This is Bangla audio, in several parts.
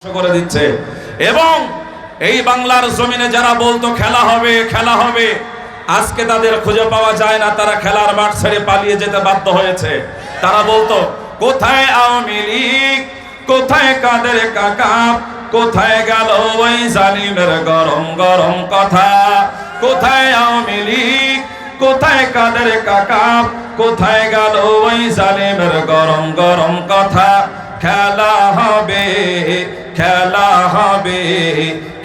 করে দিচ্ছে। এবং এই বাংলার জমিনে যারা বলতো খেলা হবে খেলা হবে, আজকে তাদের খুঁজে পাওয়া যায় না। তারা খেলার মাঠ ছেড়ে পালিয়ে যেতে বাধ্য হয়েছে। তারা বলতো কোথায় আওয়ামী লীগ, কোথায় কাদের কাকা, কোথায় গেল ওই জালিমের গরম গরম কথা, কোথায় আওয়ামী লীগ, কোথায় কাদের কাকা, কোথায় গেল ওই জালিমের গরম গরম কথা। খেলা হবে খেলা হবে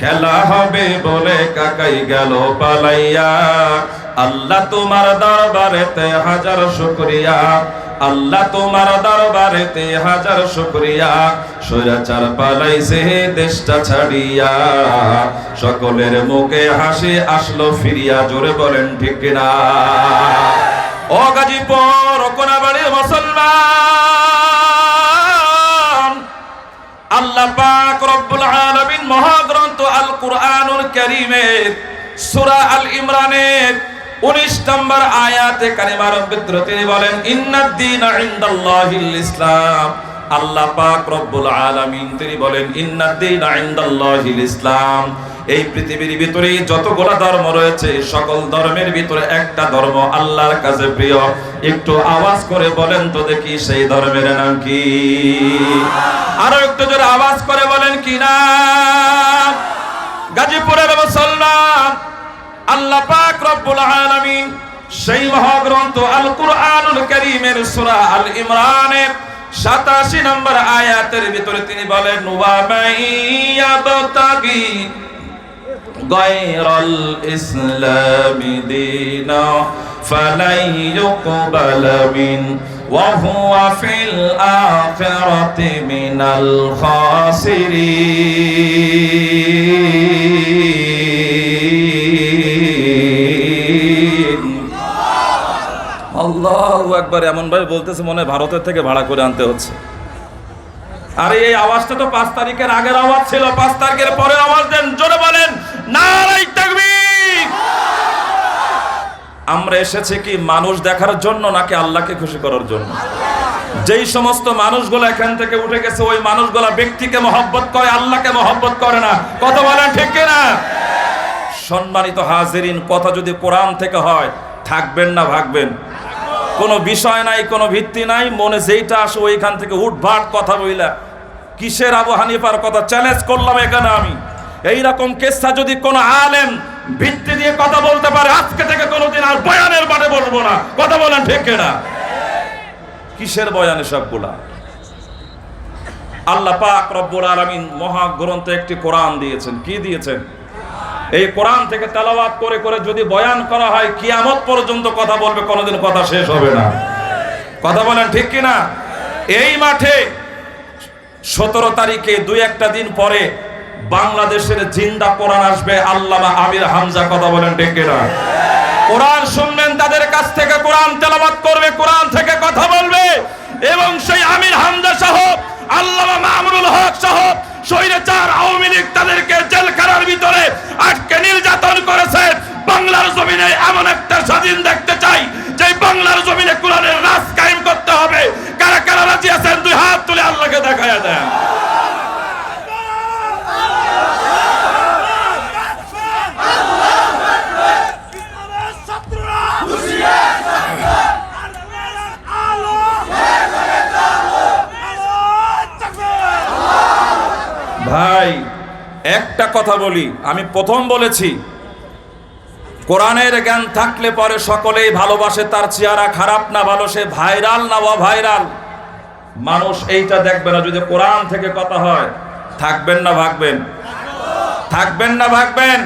খেলা হবে বলে কাকাই গেল পালাইয়া। আল্লাহ তোমার দরবারেতে হাজার শুকরিয়া, আল্লাহ তোমার দরবারেতে হাজার শুকরিয়া। স্বৈরাচার পালাইছে দেশটা ছাড়িয়া, সকলের মুখে হাসি আসলো ফিরিয়া। জোরে বলেন ঠিক কিনা? ও গাজীপুর কোনাবাড়ির মুসলমান, আল্লাহ পাক রব্বুল আলামিন মহাগ্রন্থ আল কুরআনুল কারীমের সূরা আল ইমরানের 19 নম্বর আয়াতে কারিমার ভিতরে তিনি বলেন ইন্নাদ দীনা ইনদাল্লাহিল ইসলাম। আল্লাহ পাক রব্বুল আলামিন তিনি বলেন ইন্নাদ দীনা ইনদাল্লাহিল ইসলাম। এই পৃথিবীর ভিতরে যতগুলা ধর্ম রয়েছে, সকল ধর্মের ভিতরে একটা ধর্ম আল্লাহর কাছে প্রিয়। একটু আওয়াজ করে বলেন তো দেখি সেই ধর্মের নাম কি? আরো একটু জোরে আওয়াজ করে বলেন কি নাম? গাজীপুরের মুসলমান, আল্লাহ পাক রব্বুল আলামিন সেই মহাগ্রন্থ আল কুরআনুল কারীমের সূরা আল ইমরানের 87 নম্বর আয়াতের ভিতরে তিনি বলেন ওয়া মাইয়াবতাগি গায়রাল ইসলামি দীনা ফালাই ইউকবাল মিন ওয়া হুয়া ফিল আখিরাতি মিনাল খাসিরিন। আল্লাহু আকবার। এমন ভাবে বলতেছে মনে হয় ভারতের থেকে ভাড়া করে আনতে হচ্ছে। আরে এই আওয়াজটা তো 5 তারিখের আগের আওয়াজ ছিল, 5 তারিখের পরের আওয়াজ দেন। জোরে বলেন নারায়ে তাকবীর। আমরা এসেছি কি মানুষ দেখার জন্য নাকি আল্লাহকে খুশি করার জন্য? যেই সমস্ত মানুষগুলো এখান থেকে উঠে গেছে, ওই মানুষগুলো ব্যক্তিকে মহব্বত করে, আল্লাহকে মহব্বত করে না। কথা বলেন ঠিক কিনা? সম্মানিত হাজিরিন, কথা যদি কোরআন থেকে হয় থাকবেন না ভাগবেন? কোনো বিষয় নাই, কোনো ভিত্তি নাই, মনে যেইটা আসে ওইখান থেকে উঠভাট কথা বইলা। কিসের আবু হানিফার কথা চ্যালেঞ্জ করলাম এখানে আমি। এইরকম কেসা যদি কোনো আলেম ভিত্তি দিয়ে কথা বলতে পারে, আজকে থেকে কোনোদিন আর বয়ানের মাঠে বলবো না। কথা বলেন ঠিক কিনা? কিসের বয়ানে সবগুলা? আল্লাহ পাক রব্বুল আলামিন মহাগ্রন্থে একটি কোরআন দিয়েছেন। কি দিয়েছেন? এই কোরআন থেকে তেলাওয়াত করে করে যদি বয়ান করা হয়, কিয়ামত পর্যন্ত কথা বলবে, কোনোদিন কথা শেষ হবে না। কথা বলেন ঠিক কিনা? এই মাঠে 17 তারিখে 2-1 দিন পরে বাংলাদেশের জিন্দা কোরআন আসবে, আল্লামা আমির হামজা। কথা বলেন ঠিক কিনা? কোরআন শুনবেন, তাদের কাছ থেকে কোরআন তেলাওয়াত করবে, কোরআন থেকে কথা বলবে। এবং সেই আমির হামজা সহ আল্লামা মামুনুল হক সহ স্বৈরাচার আওয়ামী লীগ তাদেরকে জেলখানার ভিতরে আটকে নির্যাতন করেছে। বাংলার জমিনে এমন একটা স্বাধীন দেখতে চাই যে বাংলার জমিনে কোরআনের রাজ কায়েম করতে হবে। কারা কারা রাজি আছেন? 2 হাত তুলে আল্লাহকে দেখায়া দেন। ভাই একটা কথা বলি, আমি প্রথম বলেছি কোরআনের জ্ঞান থাকলে পরে সকলেই ভালোবাসে। তার চেহারা খারাপ না ভালো, সে ভাইরাল না অভাইরাল, মানুষ এইটা দেখবে না। যদি কোরআন থেকে কথা হয় থাকবেন না ভাগবেন? থাকবেন না ভাগবেন?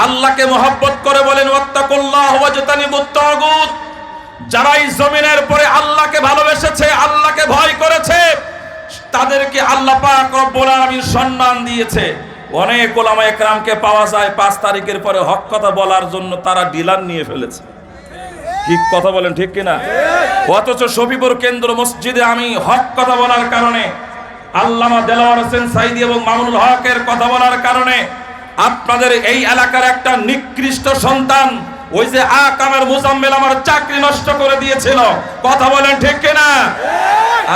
আল্লাহকে মহব্বত করে বলেন ওয়াত্তাকুল্লাহ ওয়াজতানিবুত তাগুত। যারা এই জমিনের পরে আল্লাহকে ভালোবেসেছে, আল্লাহকে ভয় করেছে, তাদেরকে আল্লাহ পাক রব্বুল আলামিন সম্মান দিয়েছে। অনেক উলামা একরামকে পাওয়া যায় 5 তারিখের পরে হক কথা বলার জন্য তারা ডিলার নিয়ে ফেলেছে। কি কথা বলেন ঠিক কিনা? অথচ শফিপুর কেন্দ্র মসজিদে আমি হক কথা বলার কারণে, আল্লামা দেলাওয়ার হোসেন সাইদি এবং মামুনুল হকের কথা বলার কারণে আপনাদের এই এলাকার একটা নিকৃষ্ট সন্তান ওই যে আকামের মুজাম্মেল আমার চাকরি নষ্ট করে দিয়েছিল। কথা বলেন ঠিক কিনা?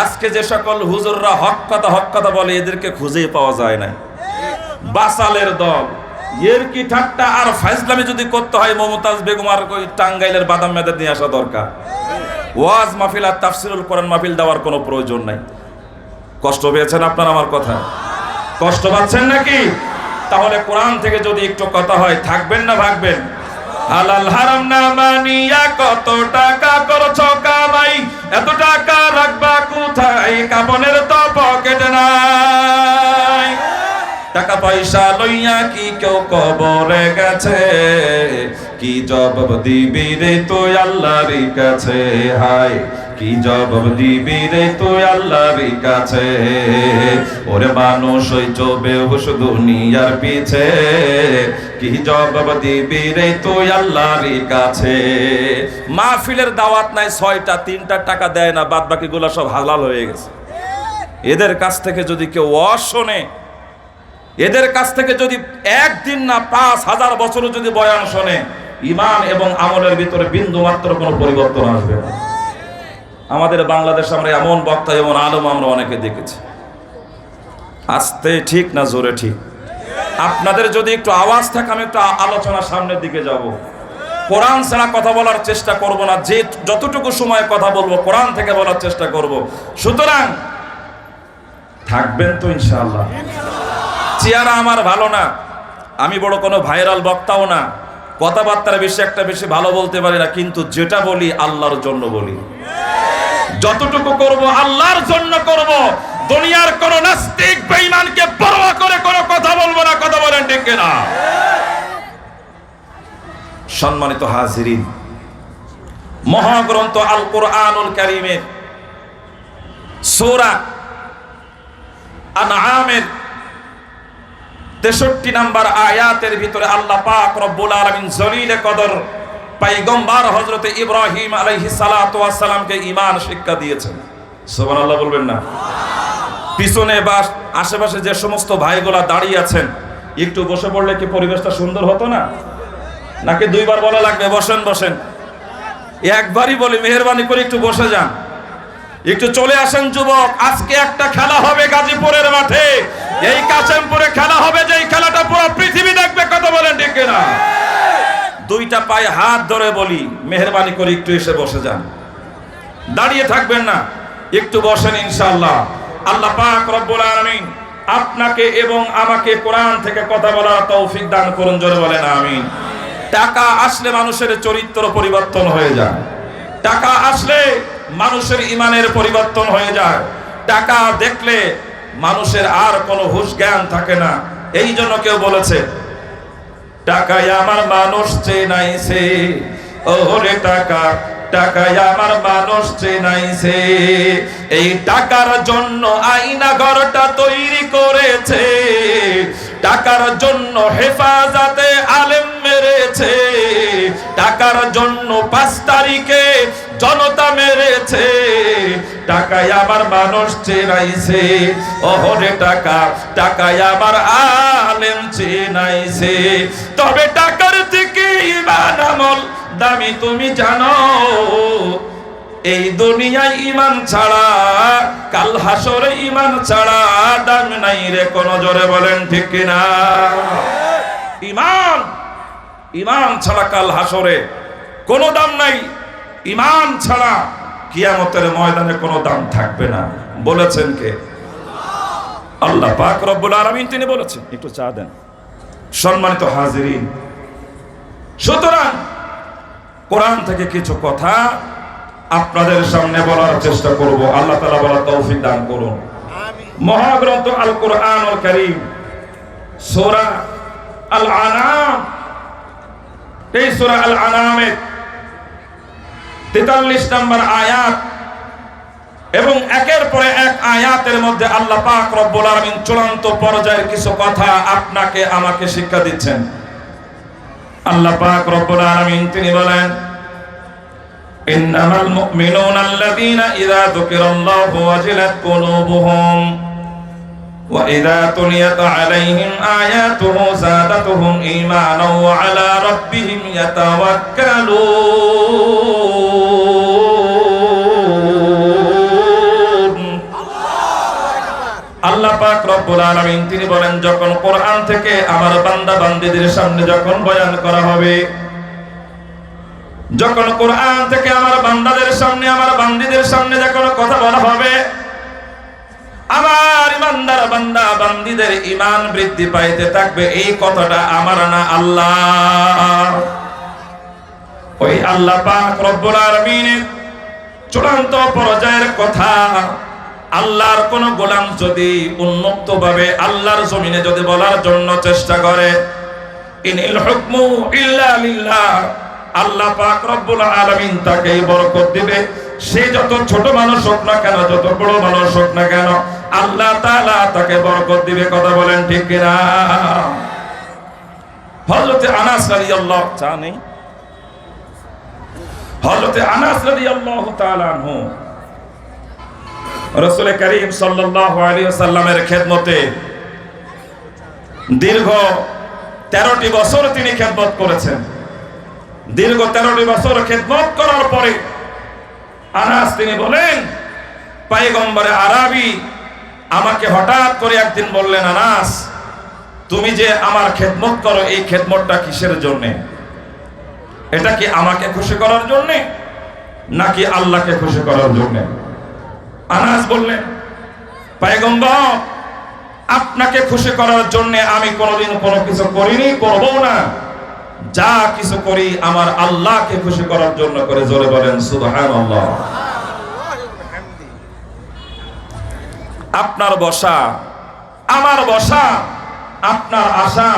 আজকে যে সকল হুজুররা হক কথা বলে এদেরকে খুঁজেই পাওয়া যায় না। বাসালের দল, এর কি ঠাট্টা আর ফাইজলামি যদি করতে হয় মমতাজ বেগম আর ওই টাঙ্গাইলের বাদাম মেদের নিয়ে আসা দরকার। ওয়াজ মাহফিল আর তাফসিরুল কোরআন মাহফিল দেওয়ার কোনো প্রয়োজন নাই। কষ্ট পেয়েছেন আপনারা আমার কথা? কষ্ট পাচ্ছেন নাকি? তাহলে কোরআন থেকে যদি একটু কথা হয় থাকবেন না ভাগবেন? হালাল হারাম না মানিয়া কত টাকা করছো কামাই, এত টাকা রাখবা কোথায়? কাপনের তো পকেট নাই। টাকা পয়সা লইয়া কি কেউ কবরে গেছে? কি জবাব দিবি রে তুই আল্লাহর কাছে? হায় কি জবাব দিবি রে তুই আল্লাহর কাছে? ওরে মানুষ ওই চবে হুশ দুনিয়ার পিছে, কি জবাব দিবি রে তুই আল্লাহর কাছে? মাহফিলের দাওয়াত নাই 6টা, 3টা টাকা দেয় না, বাদ বাকিগুলো সব হালাল হয়ে গেছে। এদের কাছ থেকে যদি কেউ ওয়াজ শোনে, এদের কাছ থেকে যদি একদিন না 5000 বছরও যদি বয়ান শোনে, ঈমান এবং আমলের ভিতরে বিন্দু মাত্র কোনো পরিবর্তন আসবে না। আমাদের বাংলাদেশে আমরা এমন বক্তা এমন আলেম আমরা অনেকে দেখেছি। আস্তে ঠিক না জোরে ঠিক? আপনাদের যদি একটু আওয়াজ থাকে আমি একটু আলোচনার সামনের দিকে যাব। কোরআন ছাড়া কথা বলার চেষ্টা করব না, যে যতটুকু সময় কথা বলবো কোরআন থেকে বলার চেষ্টা করব। সুতরাং থাকবেন তো ইনশাআল্লাহ? চেহারা আমার ভালো না, আমি বড় কোনো ভাইরাল বক্তাও না, কথাবার্তার বেশি ভালো বলতে পারি না, কিন্তু যেটা বলি আল্লাহর জন্য বলি। যতটুকু করব আল্লাহর জন্য করব। দুনিয়ার কোন নাস্তিক বেঈমানকে পরোয়া করে কোনো কথা বলবো না। কথা বলেন ঠিক কিনা? সম্মানিত হাজিরিন, মহাগ্রন্থ আল কোরআনুল কারীমের সূরা আনআমের 63 নম্বর আয়াতের ভিতরে আল্লাহ পাক রব্বুল আলামিন জলিলে কদর পয়গম্বর হযরত ইব্রাহিম আলাইহিস সালাতু ওয়াস সালামকে ঈমান শিক্ষা দিয়েছেন। সুবহানাল্লাহ বলবেন না? পিছনে বা আশেপাশে যে সমস্ত ভাইগুলা দাঁড়িয়ে আছেন, একটু বসে পড়লে কি পরিবেশটা সুন্দর হতো না? নাকি দুইবার বলা লাগবে বসেন বসেন? একবারই বলি, মেহেরবানি করে একটু বসে যান, একটু চলে আসেন যুবক। আজকে একটা খেলা হবে গাজীপুরের মাঠে, এই কাশেমপুরে খেলা হবে, যে খেলাটা পুরো পৃথিবী দেখবে। কথা বলেন ঠিক কিনা? দুইটা পায়ে হাত ধরে বলি, মেহেরবানি করে একটু এসে বসে যান, দাঁড়িয়ে থাকবেন না, একটু বসেন ইনশাআল্লাহ। আল্লাহ পাক রব্বুল আলামিন আপনাকে এবং আমাকে কোরআন থেকে কথা বলার তৌফিক দান করুন। জোরে বলেন আমিন। টাকা আসলে মানুষের চরিত্র পরিবর্তন হয়ে যায়, টাকা আসলে মানুষের ঈমানের পরিবর্তন হয়ে যায়, টাকা দেখলে মানুষের আর কোনো হুঁশ জ্ঞান থাকে না। এই জন্য কেউ বলেছে, টাকায় আমার মানুষ চেনাইছে, ওরে টাকা টাকায় আমার মানুষ চেনাইছে। এই টাকার জন্য আয়না ঘরটা তৈরি করেছে, টাকার জন্য হেফাজতে আলেম মেরেছে, টাকার জন্য 5 তারিখে জনতা মেরেছে। টাকায় আমার মানুষ চেনাইছে, ওরে টাকা টাকায় আমার আলেম চেনাইছে। তবে টাকার থেকে ঈমান আমল দামি তুমি জানো, এই দুনিয়ায় ঈমান ছাড়া কাল হাসরে ঈমান ছাড়া দাম নাই রে কোন। জোরে বলেন ঠিক কিনা? ঈমান ঈমান ছাড়া কাল হাসরে কোনো দাম নাই, ঈমান ছাড়া কিয়ামতের ময়দানে কোনো দাম থাকবে না। বলেছেন কে? আল্লাহ পাক রব্বুল আলামিন, তিনি বলেছেন। একটু চা দেন। সম্মানিত হাজিরিন, সুতরাং কোরআন থেকে কিছু কথা আপনাদের সামনে বলার চেষ্টা করব। আল্লাহ তাআলা বলার তৌফিক দান করুন। মহাগ্রন্থ আল কোরআনুল কারীম সূরা আল আনাম, এই সূরা আল আনামের 43 নম্বর আয়াত এবং একের পরে এক আয়াতের মধ্যে আল্লাহ পাক রব্বুল আলামিন চূড়ান্ত পর্যায়ের কিছু কথা আপনাকে আমাকে শিক্ষা দিচ্ছেন। আল্লাহ পাক রব্বুল আলামিন তিনি বলেন, ইন্নামাল মুমিনুনা আল্লাযীনা ইযা যুকিরাল্লাহু ওয়াজিলাত কুলুবুহুম وإذا تليت عليهم آياته زادتهم إيمانا وعلى ربهم يتوكلون আল্লাহ পাক রব্বুল আলামিন তিনি বলেন, যখন কোরআন থেকে আমার বান্দা বান্দীদের সামনে যখন বয়ান করা হবে, যখন কোরআন থেকে আমার বান্দাদের সামনে আমার বান্দীদের সামনে যখন কথা বলা হবে, আমার ইমানদার বান্দা বান্দীদের ঈমান বৃদ্ধি পাইতে থাকবে। এই কথাটা আমার না, আল্লাহ, ওই আল্লাহ পাক রব্বুল আলামিনের চূড়ান্ত পর্যায়ের কথা। আল্লাহর কোন গোলাম যদি উন্মুক্ত ভাবে আল্লাহর জমিনে যদি বলার জন্য চেষ্টা করে, ইনিল হুকমু ইল্লা লিল্লাহ, আল্লাহ পাক রব্বুল আলামিন তাকে বরকত দিবে। সে যত ছোট মানুষ হোক না কেন, যত বড় মানুষ হোক না কেন, আল্লাহ তাআলা তাকে বরকত দিবে। কথা বলেন ঠিক কিনা? হযরত আনাস রাদিয়াল্লাহু তাআলা হযরত আনাস রাদিয়াল্লাহু তাআলা আনহু রাসূল করিম সাল্লাল্লাহু আলাইহি ওয়াসাল্লামের খেদমতে দীর্ঘ 13টি বছর তিনি খেদমত করেছেন। দীর্ঘ 13টি বছর খেদমত করার পরে আনাস তিনি বলেন, পয়গম্বরে আরবি আমাকে হঠাৎ করে একদিন বললেন, আনাস, তুমি যে আমার খেদমত করো, এই খেদমতটা কিসের জন্য? এটা কি আমাকে খুশি করার জন্য নাকি আল্লাহকে খুশি করার জন্য? আনাস বললেন, পয়গম্বর, আপনাকে খুশি করার জন্য আমি কোনোদিন কোনো কিছু করিনি, করবো না। যা কিছু করি আমার আল্লাহকে খুশি করার জন্য করে। জোরে বলেন সুবহানাল্লাহ। আপনার বসা আমার বসা, আপনার আশা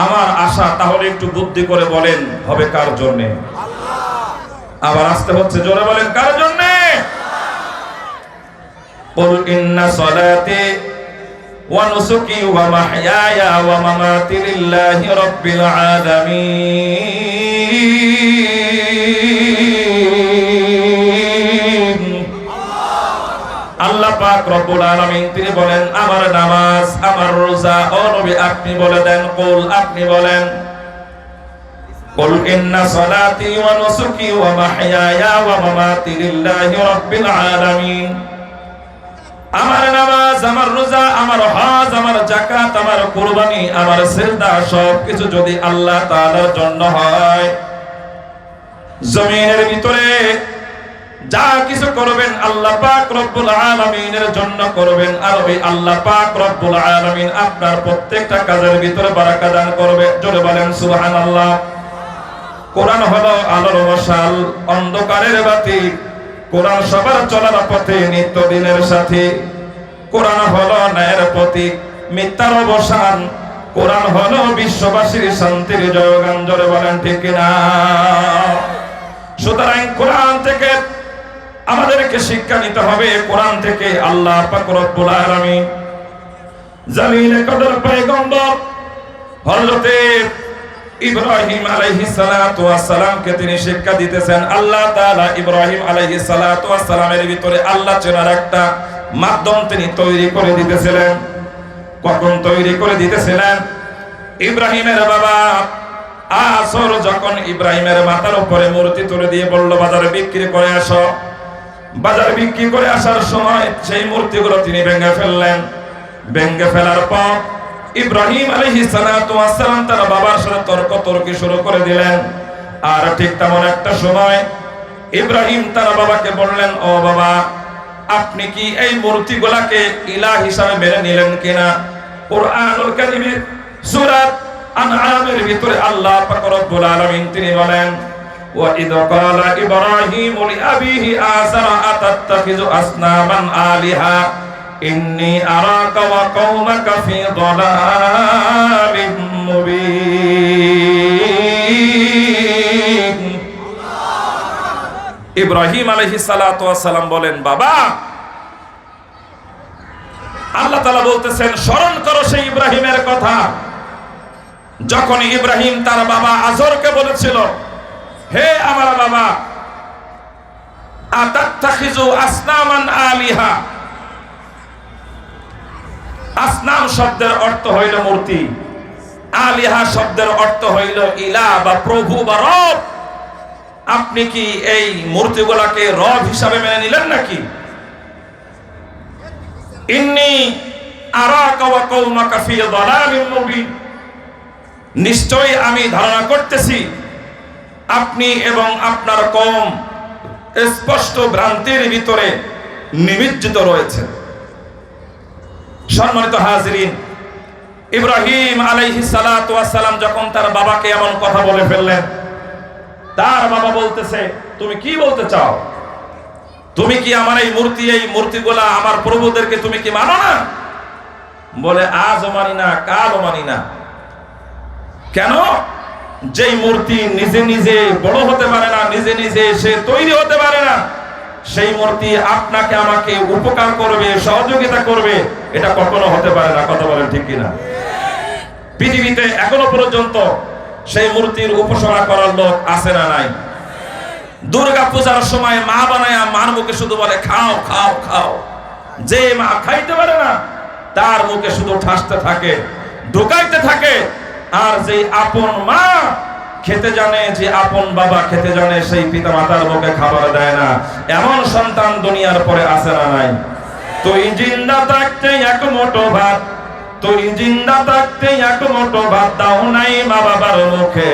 আমার আশা, তাহলে একটু বুদ্ধি করে বলেন হবে কার জন্য? আবার আসতে হচ্ছে, জোরে বলেন কার জন্য? কুল ইন্না সালাতি ওয়া নুসুকি ওয়া মাহইয়ায়া ওয়া মামাতি লিল্লাহি রাব্বিল আলামিন। আল্লাহ পাক রব্বুল আলামিন তিনি বলেন, আমার নামাজ, আমার রোজা, ও নবী আপনি বলে দেন, কুল আপনি বলেন, কুল ইন্না সালাতি ওয়া নুসুকি ওয়া মাহইয়ায়া ওয়া মামাতি লিল্লাহি রাব্বিল আলামিন। আমার নামাজ, আমার রোজা, আমার হজ, আমার যাকাত, আমার কুরবানি, আমার সিজদা, সবকিছু যদি আল্লাহ তাআলার জন্য হয়, জমিনের ভিতরে যা কিছু করবেন আল্লাহ পাক রব্বুল আলামিনের জন্য করবেন। আর ওই আল্লাহ পাক রব্বুল আলামিন আপনার প্রত্যেকটা কাজের ভিতরে বারাকা দান করবে। জোরে বলেন সুবহানাল্লাহ। কোরআন হলো আলোর মশাল, অন্ধকারের বাতি। কোরআন সবার চলার পথে নিত্যদিনের সাথী। কোরআন হলো ন্যায়ের প্রতীক, মিথ্যার অবসান। কোরআন হলো বিশ্ববাসীর শান্তির জয়গান। জোরে বলেন ঠিক কিনা? সুতরাং কোরআন থেকে আমাদেরকে শিক্ষা নিতে হবে। কোরআন থেকে আল্লাহ পাক রব্বুল আলামিন জালিলে কদর পয়গম্বর হযরত ইব্রাহিম আলাইহিস সালাতু ওয়াস সালামকে তিনি শিক্ষা দিতেছেন। আল্লাহ তাআলা ইব্রাহিম আলাইহিস সালাতু ওয়াস সালামের ভিতরে আল্লাহ চেনার একটা মাধ্যম তিনি তৈরি করে দিতেছিলেন। কখন তৈরি করে দিতেছিলেন? ইব্রাহিমের বাবা আসর যখন ইব্রাহিমের মাথার উপরে মূর্তি তুলে দিয়ে বলল, বাজারে বিক্রি করে আসো। বাজারে বিক্রি করে আসার সময় সেই মূর্তিগুলো তিনি ভেঙে ফেললেন। ভেঙে ফেলার পর ইব্রাহিম আলাইহিস সালাতু ওয়াস সালাম তার বাবার সাথে তর্কতর্কি শুরু করে দিলেন। আর ঠিক তেমন একটা সময় ইব্রাহিম তার বাবাকে বললেন, ও বাবা, আপনি কি এই মূর্তিগুলোকে ইলাহ হিসাবে মেনে নিলেন কিনা? কুরআনুল কারীমের সূরা আনআমের ভিতরে আল্লাহ পাক রব্বুল আলামিন তিনি বলেন, ওয়া ইয ক্বালা ইব্রাহিমু লিআবিহি আযারা আতাত্তাখিযু আসনামান আলিহা ইন্নী আরাকা ওয়া কওমাকা ফি দালালিম মুবিন। ইব্রাহিম আলাইহিস সালাতু ওয়াস সালাম বলেন, বাবা, আল্লাহ তাআলা বলতেছেন স্মরণ করো সেই ইব্রাহিমের কথা, যখন ইব্রাহিম তার বাবা আজরকে বলেছিল, হে আমার বাবা, আতাত্তাখিযু আসনামান আলিহা, আসনাম শব্দের অর্থ হইল মূর্তি, আলিহা শব্দের অর্থ হইল ইলা বা প্রভু বা রব। আপনি কি এই মূর্তিগুলোকে রব হিসাবে মেনে নিলেন নাকি? ইন্নী আরাকা ওয়া কওমাকা ফি যালালিম মুবিন, নিশ্চয়ই আমি ধারণা করতেছি আপনি এবং আপনার কওম স্পষ্ট ভ্রান্তির ভিতরে নিমজ্জিত রয়েছেন। সম্মানিত হাজিরিন, ইব্রাহিম আলাইহিস সালাতু ওয়াস সালাম যখন তার বাবাকে এমন কথা বলে ফেললেন, তার বাবা বলতেছে, তুমি কি বলতে চাও? তুমি কি আমার এই মূর্তিগুলা আমার প্রভুদেরকে তুমি কি মানো না? বলে আজও মানি না, কালও মানি না। কেন? যেই মূর্তি নিজে নিজে বড় হতে পারে না, নিজে নিজে সে তৈরি হতে পারে না, সেই মূর্তি আপনাকে আমাকে উপকার করবে, সহযোগিতা করবে, এটা কখনো হতে পারে না। কথা বলেন ঠিক কিনা? পৃথিবীতে এখনো পর্যন্ত সেই মূর্তির উপাসনা করার লোক আছে না নাই? দুর্গা পূজার সময় মা বানায়া মার মুখে শুধু বলে খাও খাও খাও। যে মা খাইতে পারে না তার মুখে শুধু ঠাসতে থাকে, ঢুকাইতে থাকে। আর যে আপন মা খেতে জানে, যে আপন বাবা খেতে জানে, সেই পিতা মাতার মুখে খাবার দেয় না, এমন সন্তান দুনিয়ার পরে আছে না নাই? তুই জিন্দা থাকতে এক মুঠো ভাত, তুই জিন্দা থাকতে এক মুঠো ভাত দাও নাই মা বাবার মুখে,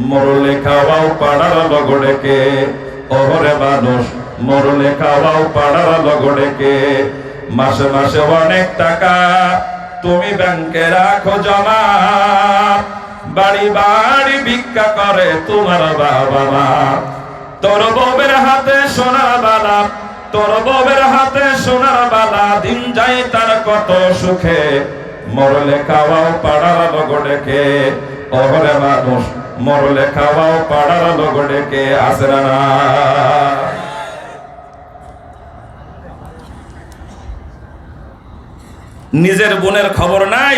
মরলে খাওয়াও পাড়ার লগড়েকে। ওরে মানুষ, মরলে খাওয়াও পাড়ার লগড়েকে। মাসে মাসে অনেক টাকা তুমি ব্যাংকে রাখো জমা, বাড়ি বাড়ি ভিক্ষা করে তোমার বাবা মা। তোর বউয়ের হাতে সোনার বালা, তোর বউয়ের হাতে সোনার বালা, দিন যায় তার কত সুখে, মরলে খাওয়াও পাড়ার লগড়েকে। ওরে মানুষ, মরলে খাওয়াও পাড়ার লগড়েকে। আছে না? নিজের বোনের খবর নাই,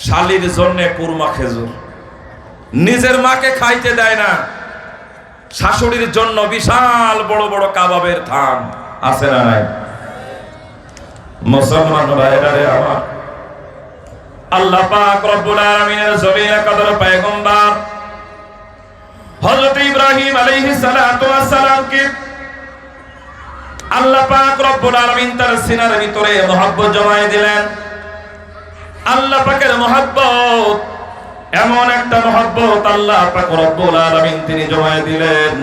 শালির জন্য কুরমা খেজুর। নিজের মাকে খাইতে দেয় না, শাশুড়ির জন্য বিশাল বড় বড় কাবাবের থান। আছে না নাই? মুসলমান ভাইরা রে আমার, আল্লাহ পাক রব্বুল আলামিনের জমিনে কদর পয়গম্বর হযরত ইব্রাহিম আলাইহিস সালাতু ওয়াস সালামকে আল্লাহ পাক রব্বুল আলামিন তার সিনার ভিতরে মহব্বত জমায়ে দিলেন। আল্লাহ পাকের মহব্বত এমন একটা মহব্বত আল্লাহ পাক রব্বুল আলামিন তিনি জমায়ে দিলেন,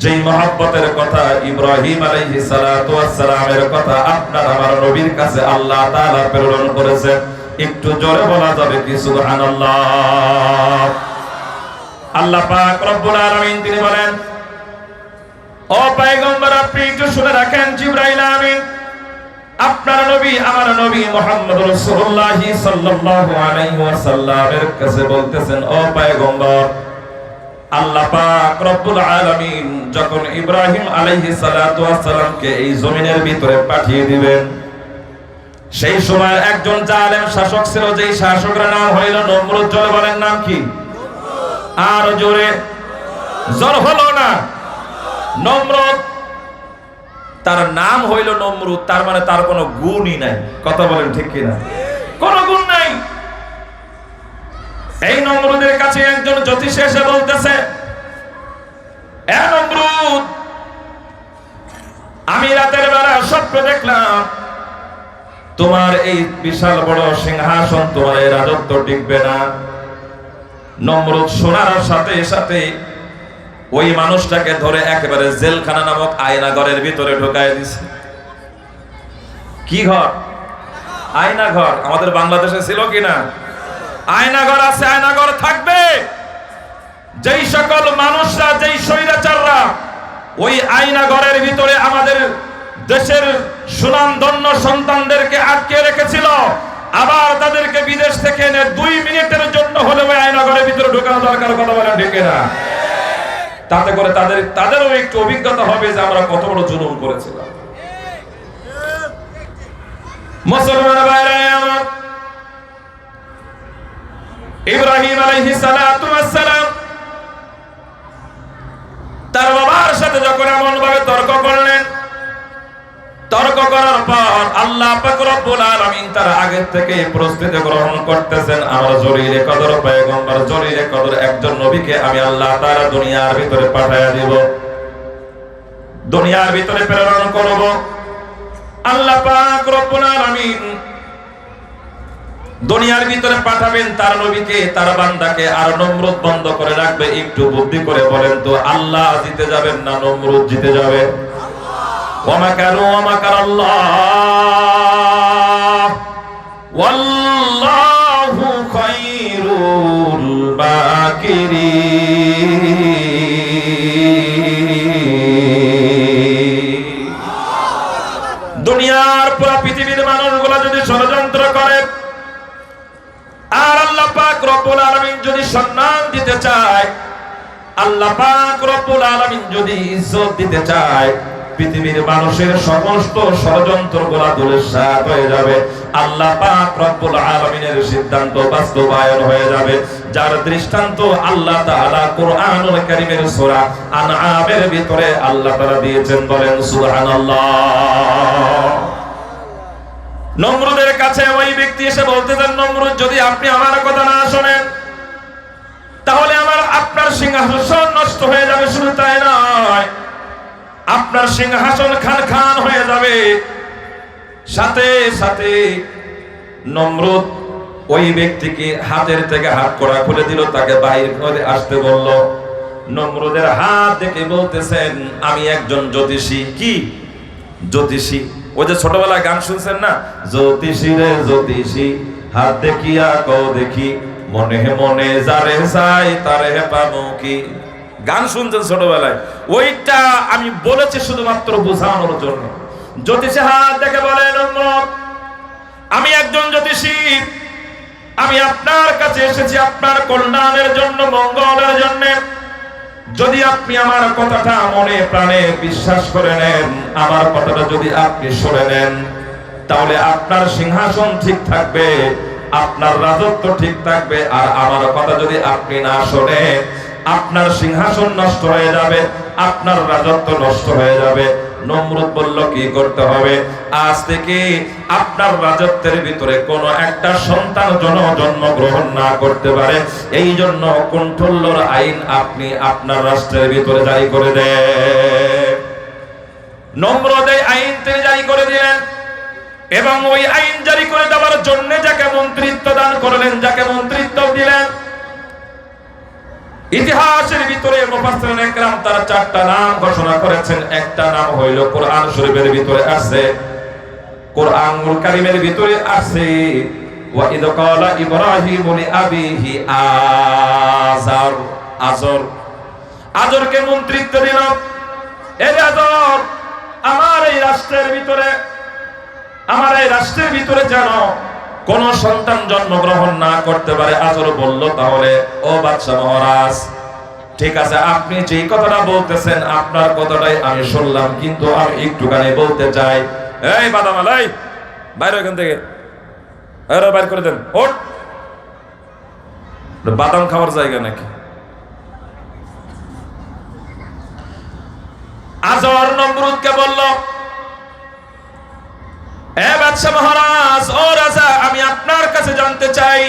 যেই মহব্বতের কথা ইব্রাহিম আলাইহিস সালাতু ওয়াস সালামের কথা আপনার আমার নবীর কাছে আল্লাহ তাআলা প্রেরণ করেছেন। একটু জোরে বলা যাবে কি সুবহানাল্লাহ? আল্লাহ পাক রব্বুল আলামিন তিনি বলেন, ও পয়গম্বর আপনি একটু শুনে রাখেন, জিবরাইল আমিন আপনার নবী আমার নবী মুহাম্মদ রাসূলুল্লাহ সাল্লাল্লাহু আলাইহি ওয়াসাল্লামের কাছে বলতেছেন, ও পয়গম্বর, আল্লাহ পাক রব্বুল আলামিন যখন ইব্রাহিম আলাইহিস সালাতু ওয়াস সালামকে এই জমিনের ভিতরে পাঠিয়ে দিবেন, সেই সময় একজন জালেম শাসক ছিল, যেই শাসকের নাম হইল নমরুদ। জোরে বলেন নাম কি? আর জোরে, জোর হলো না। নমরুদ, তার নাম হইল নমরুদ, তার মানে তার কোনো গুণই নাই। কথা বলেন ঠিক কিনা? কোনো গুণ নাই। এই নমরুদের কাছে একজন জ্যোতিষ এসে বলতেছে, এ নমরুদ, আমি রাতের বেলা স্বপ্ন দেখলাম তোমার এই বিশাল বড় সিংহাসন, তোমার এই রাজত্ব টিকবে না। নমরুদ শোনার সাথে সাথে ওই মানুষটাকে ধরে একেবারে জেলখানা নামক আয়না ঘরের ভিতরে ঢোকায় দিছে। কি ঘর? আয়না ঘর। আমাদের বাংলাদেশে ছিল কিনা? আয়না ঘর আছে, আয়না ঘর থাকবে। যেই সকল মানুষরা, যেই স্বৈরাচাররা ওই আয়না ঘরের ভিতরে আমাদের দেশের সুনামধন্য সন্তানদেরকে আটকে রেখেছিল, আবার তাদেরকে বিদেশ থেকে এনে 2 মিনিটের জন্য হলে ওই আয়না ঘরের ভিতরে ঢোকানো দরকার। কথা বলেন ঠিক না? তাতে করে তাদেরও একটু অভিজ্ঞতা হবে যে আমরা কত বড় জুলুম করেছিলাম। মুসলমান ভাইরা আমার, ইব্রাহিম আলাইহিস সালাতু ওয়াস সালাম তার বাবার সাথে যখন এমন ভাবে তর্ক করলেন, তর্ক করার পর আল্লাহ পাক রব্বুল আলামিন তার আগে থেকে প্রস্তুতি গ্রহণ করতেছেন। আমার জলিলে কদর পয়গম্বর, জলিলে কদর একজন নবীকে আমি আল্লাহ তাআলা দুনিয়ার ভিতরে পাঠায়া দিব, দুনিয়ার ভিতরে প্রেরণ করব। আল্লাহ পাক রব্বুল আলামিন দুনিয়ার ভিতরে পাঠাবেন তার নবীকে, তার বান্দাকে। আর নমরুদ বন্ধ করে রাখবে। একটু বুদ্ধি করে বলেন তো, আল্লাহ জিতে যাবেন না নমরুদ জিতে যাবে? ওয়া মাকারু ওয়া মাকারাল্লাহ ওয়াল্লাহু খায়রুল মাকিরিন। দুনিয়ার পুরো পৃথিবীর মানুষগুলো যদি ষড়যন্ত্র করে, আর আল্লাহ পাক রব্বুল আলামিন যদি সম্মান দিতে চায়, আল্লাহ পাক রব্বুল আলামিন যদি ইজ্জত দিতে চায়, পৃথিবীর মানুষের সমস্ত ষড়যন্ত্রগুলো ধূলিসাৎ হয়ে যাবে। আল্লাহ পাক রব্বুল আলামিনের সিদ্ধান্ত বাস্তবায়ন হয়ে যাবে। যার দৃষ্টান্ত আল্লাহ তাআলা কোরআনুল কারীমের সূরা আনআমের ভিতরে আল্লাহ তাআলা দিয়েছেন। বলেন সুবহানাল্লাহ। নমরুদের কাছে ওই ব্যক্তি এসে বলতেছেন, নমরুদ যদি আপনি আমার কথা না শোনেন তাহলে আপনার সিংহাসন নষ্ট হয়ে যাবে। শুধু তাই নয়, আপনার সিংহাসন খান খান হয়ে যাবে। সাথে সাথে নমরুদ ওই ব্যক্তিকে হাতের থেকে হাত কড়া খুলে দিল, তাকে বাইরে করে আসতে বলল। নমরুদের হাত দেখে বলতেছেন, আমি একজন জ্যোতিষী। কি জ্যোতিষী? ওই যে ছোটবেলায় গান শুনছেন না, জ্যোতিষী রে জ্যোতিষী হাত দেখিয়া কও দেখি, মনে মনে যারে চাই তারে পাবো কি। গান শুনছেন ছোটবেলায়, ওইটা আমি বলেছি শুধুমাত্র বোঝানোর জন্য। জ্যোতিষী হাত দেখে বলে, নমরুদ আমি একজন জ্যোতিষী, আমি আপনার কাছে এসেছি আপনার কল্যাণের জন্য, মঙ্গলের জন্য। যদি আপনি আমার কথাটা মনে প্রাণে বিশ্বাস করে নেন, আমার কথাটা যদি আপনি শুনে নেন, তাহলে আপনার সিংহাসন ঠিক থাকবে, আপনার রাজত্ব ঠিক থাকবে। আর আমার কথা যদি আপনি না শোনেন, আপনার সিংহাসন নষ্ট হয়ে যাবে, আপনার রাজত্ব নষ্ট হয়ে যাবে। নমরুদ বলল, কি করতে হবে? আজ থেকে আপনার রাজত্বের ভিতরে কোনো একটা সন্তান জন্মগ্রহণ না করতে পারে, এই জন্য কন্ট্রোলর আইন আপনি আপনার রাষ্ট্রের ভিতরে জারি করে দেন। নমরুদ এই আইন তিনি জারি করে দিলেন, এবং ওই আইন জারি করে দেওয়ার জন্য যাকে মন্ত্রিত্ব দান করলেন, যাকে মন্ত্রিত্ব দিলেন, ইতিহাসের ভিতরে মুফাসসিরিন ইকরাম তারা চারটা নাম ঘোষণা করেছেন। একটা নাম হইল কোরআন শরীফের ভিতরে আছে, কোরআনুল কারীমের ভিতরে আছে, ওয়া ইদ ক্বালা ইব্রাহিমু লিআবিহি আযার। আযরকে মন্ত্রিত্ব দিল। এই আযর আমার এই রাষ্ট্রের ভিতরে যেন কোন সন্তান জন্মগ্রহণ না করতে পারে। আযর বলল, তাহলে ও বাদশা মহারাজ, ঠিক আছে, আপনি যেই কথাটা বলতেছেন আপনার কথাটাই আমি শুনলাম, কিন্তু আমি একটুখানি বলতে চাই। এই বাদামালাই, বাইরে এখান থেকে, বাইর করে দেন। ওঠ, বাদাম খাওয়ার জায়গা নাকি? আযর নমরুদকে বলল, এ বাদশা মহারাজ, ও রাজা, আমি আপনার কাছে জানতে চাই,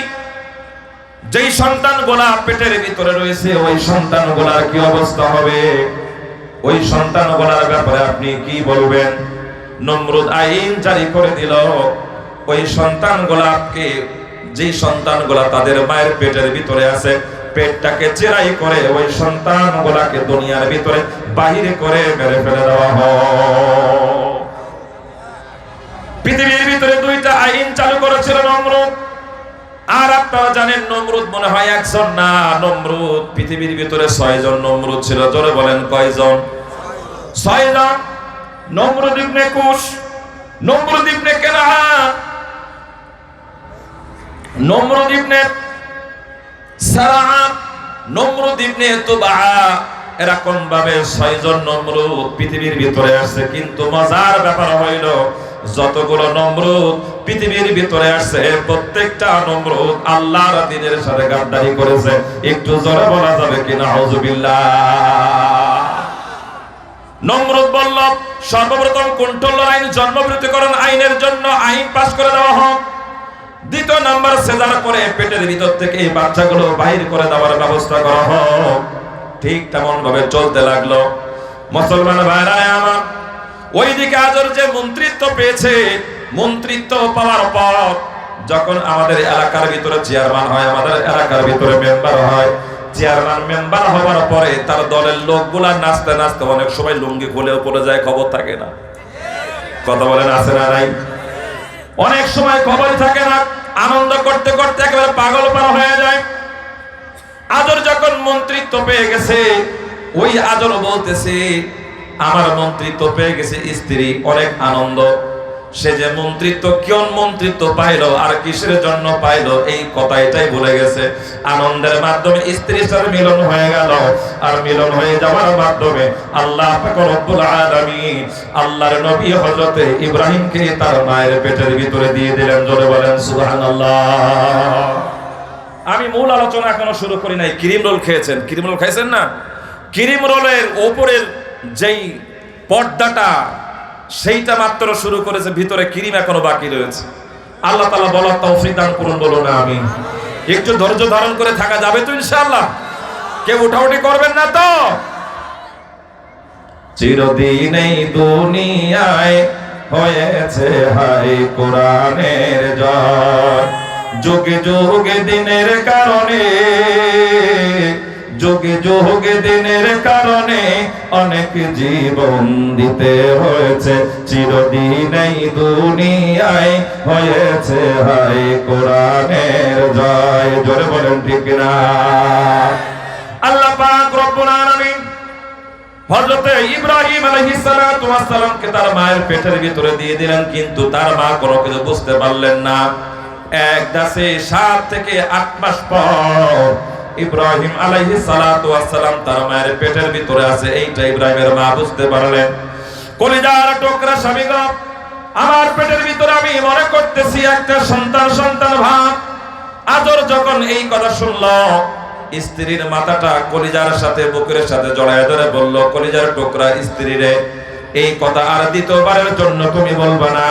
যেই সন্তানগুলা পেটের ভিতরে রয়েছে ওই সন্তানগুলার কি অবস্থা হবে? ওই সন্তানগুলার ব্যাপারে আপনি কি বলবেন? নমরুদ আইন জারি করে দিল, ওই সন্তানগুলাকে, যেই সন্তানগুলা তাদের মায়ের পেটের ভিতরে আছে, পেটটাকে চেরাই করে ওই সন্তানগুলাকে দুনিয়ার ভিতরে বাহিরে করে মেরে ফেলে দেওয়া হয়। পৃথিবীর ভিতরে দুইটা আইন চালু করেছিল নমরুদ। আর আপনারা জানেন, নমরুদ মনে হয় একজন না, নমরুদ পৃথিবীর ভিতরে 6 জন নমরুদ ছিল। জোরে বলেন, কয়জন? 6 জন। নমরুদ ইবনে কুশ, নমরুদ ইবনে কেনাআন, নমরুদ ইবনে সারাআ, নমরুদ ইবনে তুবা, এরকম ভাবে 6 জন নমরুদ পৃথিবীর ভিতরে আসছে। কিন্তু মজার ব্যাপার হইল, যতগুলো নমরুদ পৃথিবীর ভিতরে আসছে, প্রত্যেকটা নমরুদ আল্লাহর দ্বীনের সাথে গাদ্দারি করেছে। একটু জোরে বলা যাবে কি নাউজুবিল্লাহ? নমরুদ বলল সর্বপ্রথম কন্ট্রোলার আইন, জন্মমৃত্যুকরণ আইনের জন্য আইন পাস করে দেওয়া হোক। দ্বিতীয় নাম্বার, সেজার করে পেটের ভিতর থেকে এই বাচ্চাগুলো বাহির করে দেওয়ার ব্যবস্থা করা হোক। ঠিক তেমন ভাবে চলতে লাগলো। মুসলমান ভাইরা আমার, ওইদিকে আজর যে মন্ত্রিত্ব পেয়েছে, মন্ত্রিত্ব পাওয়ার পর যখন আমাদের এলাকার ভিতরে চেয়ারম্যান হয়, আমাদের এলাকার ভিতরে মেম্বার হয়, চেয়ারম্যান মেম্বার হওয়ার পরে তার দলের লোকগুলা নাচতে নাচতে অনেক সময় লুঙ্গি খুলেও পড়ে যায়, খবর থাকে না। কথা বলেন, আছে না নাই? অনেক সময় খবর থাকে না, আনন্দ করতে করতে একেবারে পাগল পারা হয়ে যায়। আজর যখন মন্ত্রিত্ব পেয়ে গেছে, ওই আজর বলতেছে আমার মন্ত্রিত্ব পেয়ে গেছে, স্ত্রী অনেক আনন্দ। সে যে মন্ত্রিত্ব, কোন মন্ত্রিত্ব পাইলো আর কিসের জন্য পাইলো, এই কথাটাই ভুলে গেছে। আনন্দের মাধ্যমে স্ত্রীর সাথে মিলন হয়ে গেল, আর মিলন হয়ে যাওয়ার মাধ্যমে আল্লাহ পাক রব্বুল আলামিন আল্লাহর নবী হযরত ইব্রাহিমকে তার মায়ের পেটের ভিতরে দিয়ে দিলেন। জোরে বলেন সুবহানাল্লাহ। আমি মূল আলোচনা এখনো শুরু করি নাই। ক্রিম রোল খেয়েছেন? ক্রিম রোল খাইছেন না? ক্রিম রোলের উপরের যেই পর্দাটা, সেইটা মাত্র শুরু করেছে, ভিতরে ক্রিম এখনো বাকি রয়েছে। আল্লাহ তাআলা বলার তৌফিক দান করুন, বলুন আমিন। একটু ধৈর্য ধারণ করে থাকা যাবে তো ইনশাআল্লাহ? কেউ উঠাউঠি করবেন না তো? চিরদিন এই দুনিয়ায় হয়েছে হাই কোরআনের জয়, যুগে যুগে দিনের কারণে, যুগে যুগে দিনের কারণে অনেক জীবন দিতে হয়েছে। চিরদিন এই দুনিয়ায় হয়েছে হাই কোরআনের জয়। জোরে বলেন ঠিক না? আল্লাহ পাক রব্বুল আলামিন হযরত ইব্রাহিম আলাইহিস সালাতু ওয়াস সালামকে তার মায়ের পেটের ভিতরে দিয়ে দিলেন, কিন্তু তার মা কোনো কিছু বুঝতে পারলেন না। এক দাসে 7 থেকে 8 মাস পর ইব্রাহিম আলাইহিস সালাতু ওয়াস সালাম তার মায়ের পেটের ভিতরে আছে, এইটা ইব্রাহিমের মা বুঝতে পারলেন। কলিজার টুকরা স্বামী গো, আমার পেটের ভিতরে আমি মনে করতেছি একটা সন্তান সন্তান ভাব। আজর যখন এই কথা শুনলো, স্ত্রীর মাথাটা কলিজার সাথে বুকের সাথে জড়ায় ধরে বলল, কলিজার টুকরা স্ত্রী রে, এই কথা আর দ্বিতীয়বারের জন্য তুমি বলবা না।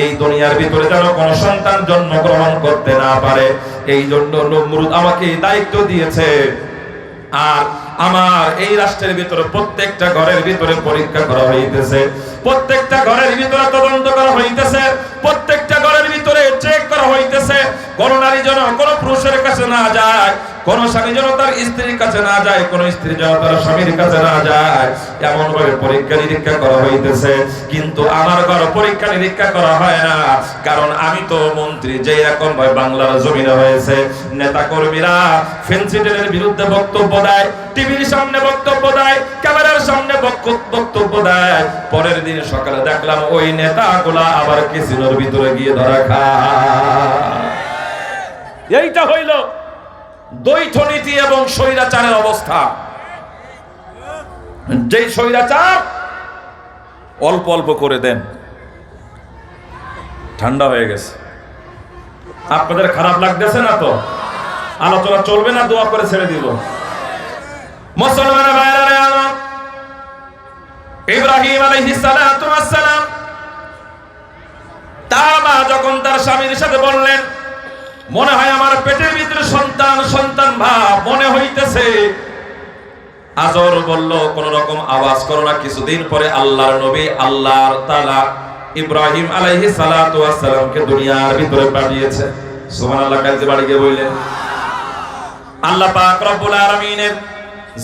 এই দুনিয়ার ভিতরে যেন কোনো সন্তান জন্মগ্রহণ করতে না পারে, এই জন্য নমরুদ আমাকে দায়িত্ব দিয়েছে। আর আমার এই রাষ্ট্রের ভিতরে প্রত্যেকটা ঘরের ভিতরে পরীক্ষা করা হইতেছে, প্রত্যেকটা ঘরের ভিতরে তদন্ত করা হইতেছে, প্রত্যেকটা ঘরের ভিতরে চেক করা হইতেছে। কোন নারী যেন কোন পুরুষের কাছে না যায়, কোন স্বামী যেন তার স্ত্রীর কাছে না যায়, কোন স্ত্রী যেন তার স্বামীর কাছে না যায়, এমন ভাবে পরীক্ষা নিরীক্ষা করা হইতেছে। কিন্তু আমার ঘর পরীক্ষা নিরীক্ষা করা হয় না, কারণ আমি তো মন্ত্রী। যেই রকম ভাবে বাংলার জমিনে হয়েছে, নেতা কর্মীরা ফেন্সিডিলের বিরুদ্ধে বক্তব্য দেয়, টিভির সামনে বক্তব্য দেয়, ক্যামেরার সামনে বক্তব্য দেয়, পরের দিন সকালে দেখলাম ওই নেতাগুলা আবার ক্যাসিনোর ভিতরে গিয়ে ধরা খায়। এইটা হইল দ্বৈত নীতি এবং স্বৈরাচারের অবস্থা। যে স্বৈরাচার অল্প অল্প করে দেন, ঠান্ডা হয়ে গেছে। আপনাদের খারাপ লাগতেছে না তো? আলোচনা চলবে না, দোয়া করে ছেড়ে দিব। মুসলমান ভাইরা রে আমার, ইব্রাহিম আলাইহিস সালাতু ওয়াস সালাম তার মা যখন তার স্বামীর সাথে বললেন, মনে হয় আমার পেটের ভিতরে সন্তান সন্তান ভাব মনে হইতেছে। আজর বলল, কোন রকম আওয়াজ করো না। কিছুদিন পরে আল্লাহর নবী আল্লাহ তাআলা ইব্রাহিম আলাইহিস সালাতু ওয়াস সালামকে দুনিয়ার ভিতরে পাঠিয়েছে। সুবহানাল্লাহ। কাজে বাড়ি গিয়ে বললেন, আল্লাহ পাক রব্বুল আলামিনের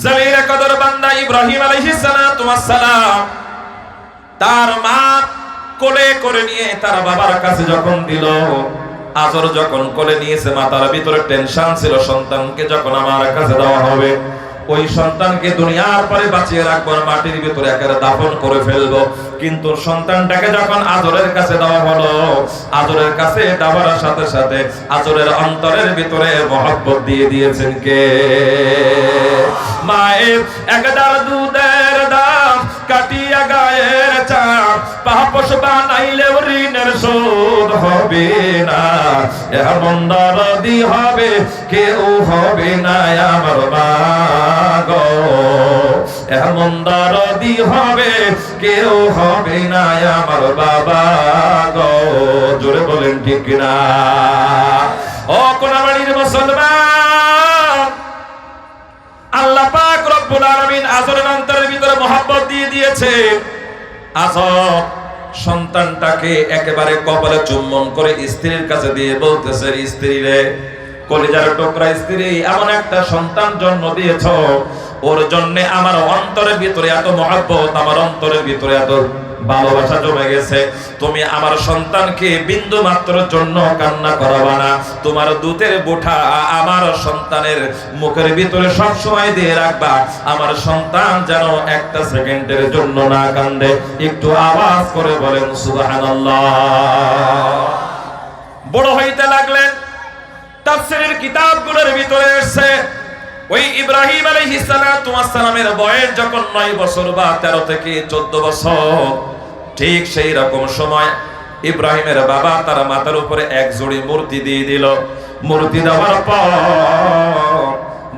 জলিল কদর বান্দা ইব্রাহিম আলাইহিস সালাতু ওয়াস সালাম তার মা কোলে করে নিয়ে তার বাবার কাছে যখন দিল, আজর যখন কোলে নিয়েছে, মাথার ভিতরে টেনশন ছিল, সন্তানকে যখন আমার কাছে দেওয়া হবে, ওই সন্তানকে দুনিয়ার পরে বাঁচিয়ে রাখবো, মাটির ভিতরে একেবারে দাফন করে ফেলবো। কিন্তু সন্তানটাকে যখন আজরের কাছে দেওয়া হলো, আজরের কাছে দেওয়ার সাথে সাথে আজরের অন্তরের ভিতরে মহব্বত দিয়ে দিয়েছেন কে? মায়ের এক ডাল দুধের দাম কাটিয়া গায়ের চাপ, পাপস বানাইলেও ঋণের শোধ হবে না, এমন দরদি হবে কেউ হবে না আমার মা গো, এমন দরদি হবে কেউ হবে না আমার বাবা গো। জোরে বলেন ঠিক না? ও কোনাবাড়ির মুসলমান, আল্লাহ পাক রব্বুল আলামিন আজরের অন্তরের ভিতরে মহব্বত দিয়ে দিয়েছে। আজর সন্তানটাকে একেবারে কপালে চুম্বন করে স্ত্রীর কাছে দিয়ে বলতেছে, স্ত্রী রে, কলিজার টুকরা স্ত্রী, এমন একটা সন্তান জন্ম দিয়েছ, ওর জন্য আমার অন্তরের ভিতরে এত মহব্বত, আমার অন্তরের ভিতরে এত ভালোবাসা জমে গেছে। তুমি আমার সন্তানকে বিন্দু মাত্র জন্য কান্না করাবা না। তোমার দুধের বোঁটা আমার সন্তানের মুখের ভিতরে সব সময় দিয়ে রাখবা। আমার সন্তান যেন একটা সেকেন্ডের জন্য না কান্দে। একটু আওয়াজ করে বলেন সুবহানাল্লাহ। বড় হইতে লাগলেন, তাফসীরের কিতাবগুলোর ভিতরে এসেছে ওই ইব্রাহিম আলাইহিস সালাতু ওয়াস সালামের বয়স যখন 9 বছর বা 13 থেকে 14 বছর, ঠিক সেই রকম সময় ইব্রাহিমের বাবা তার মাথার উপরে এক জোড়ি মূর্তি দিয়ে দিল। মূর্তি দেওয়ার পর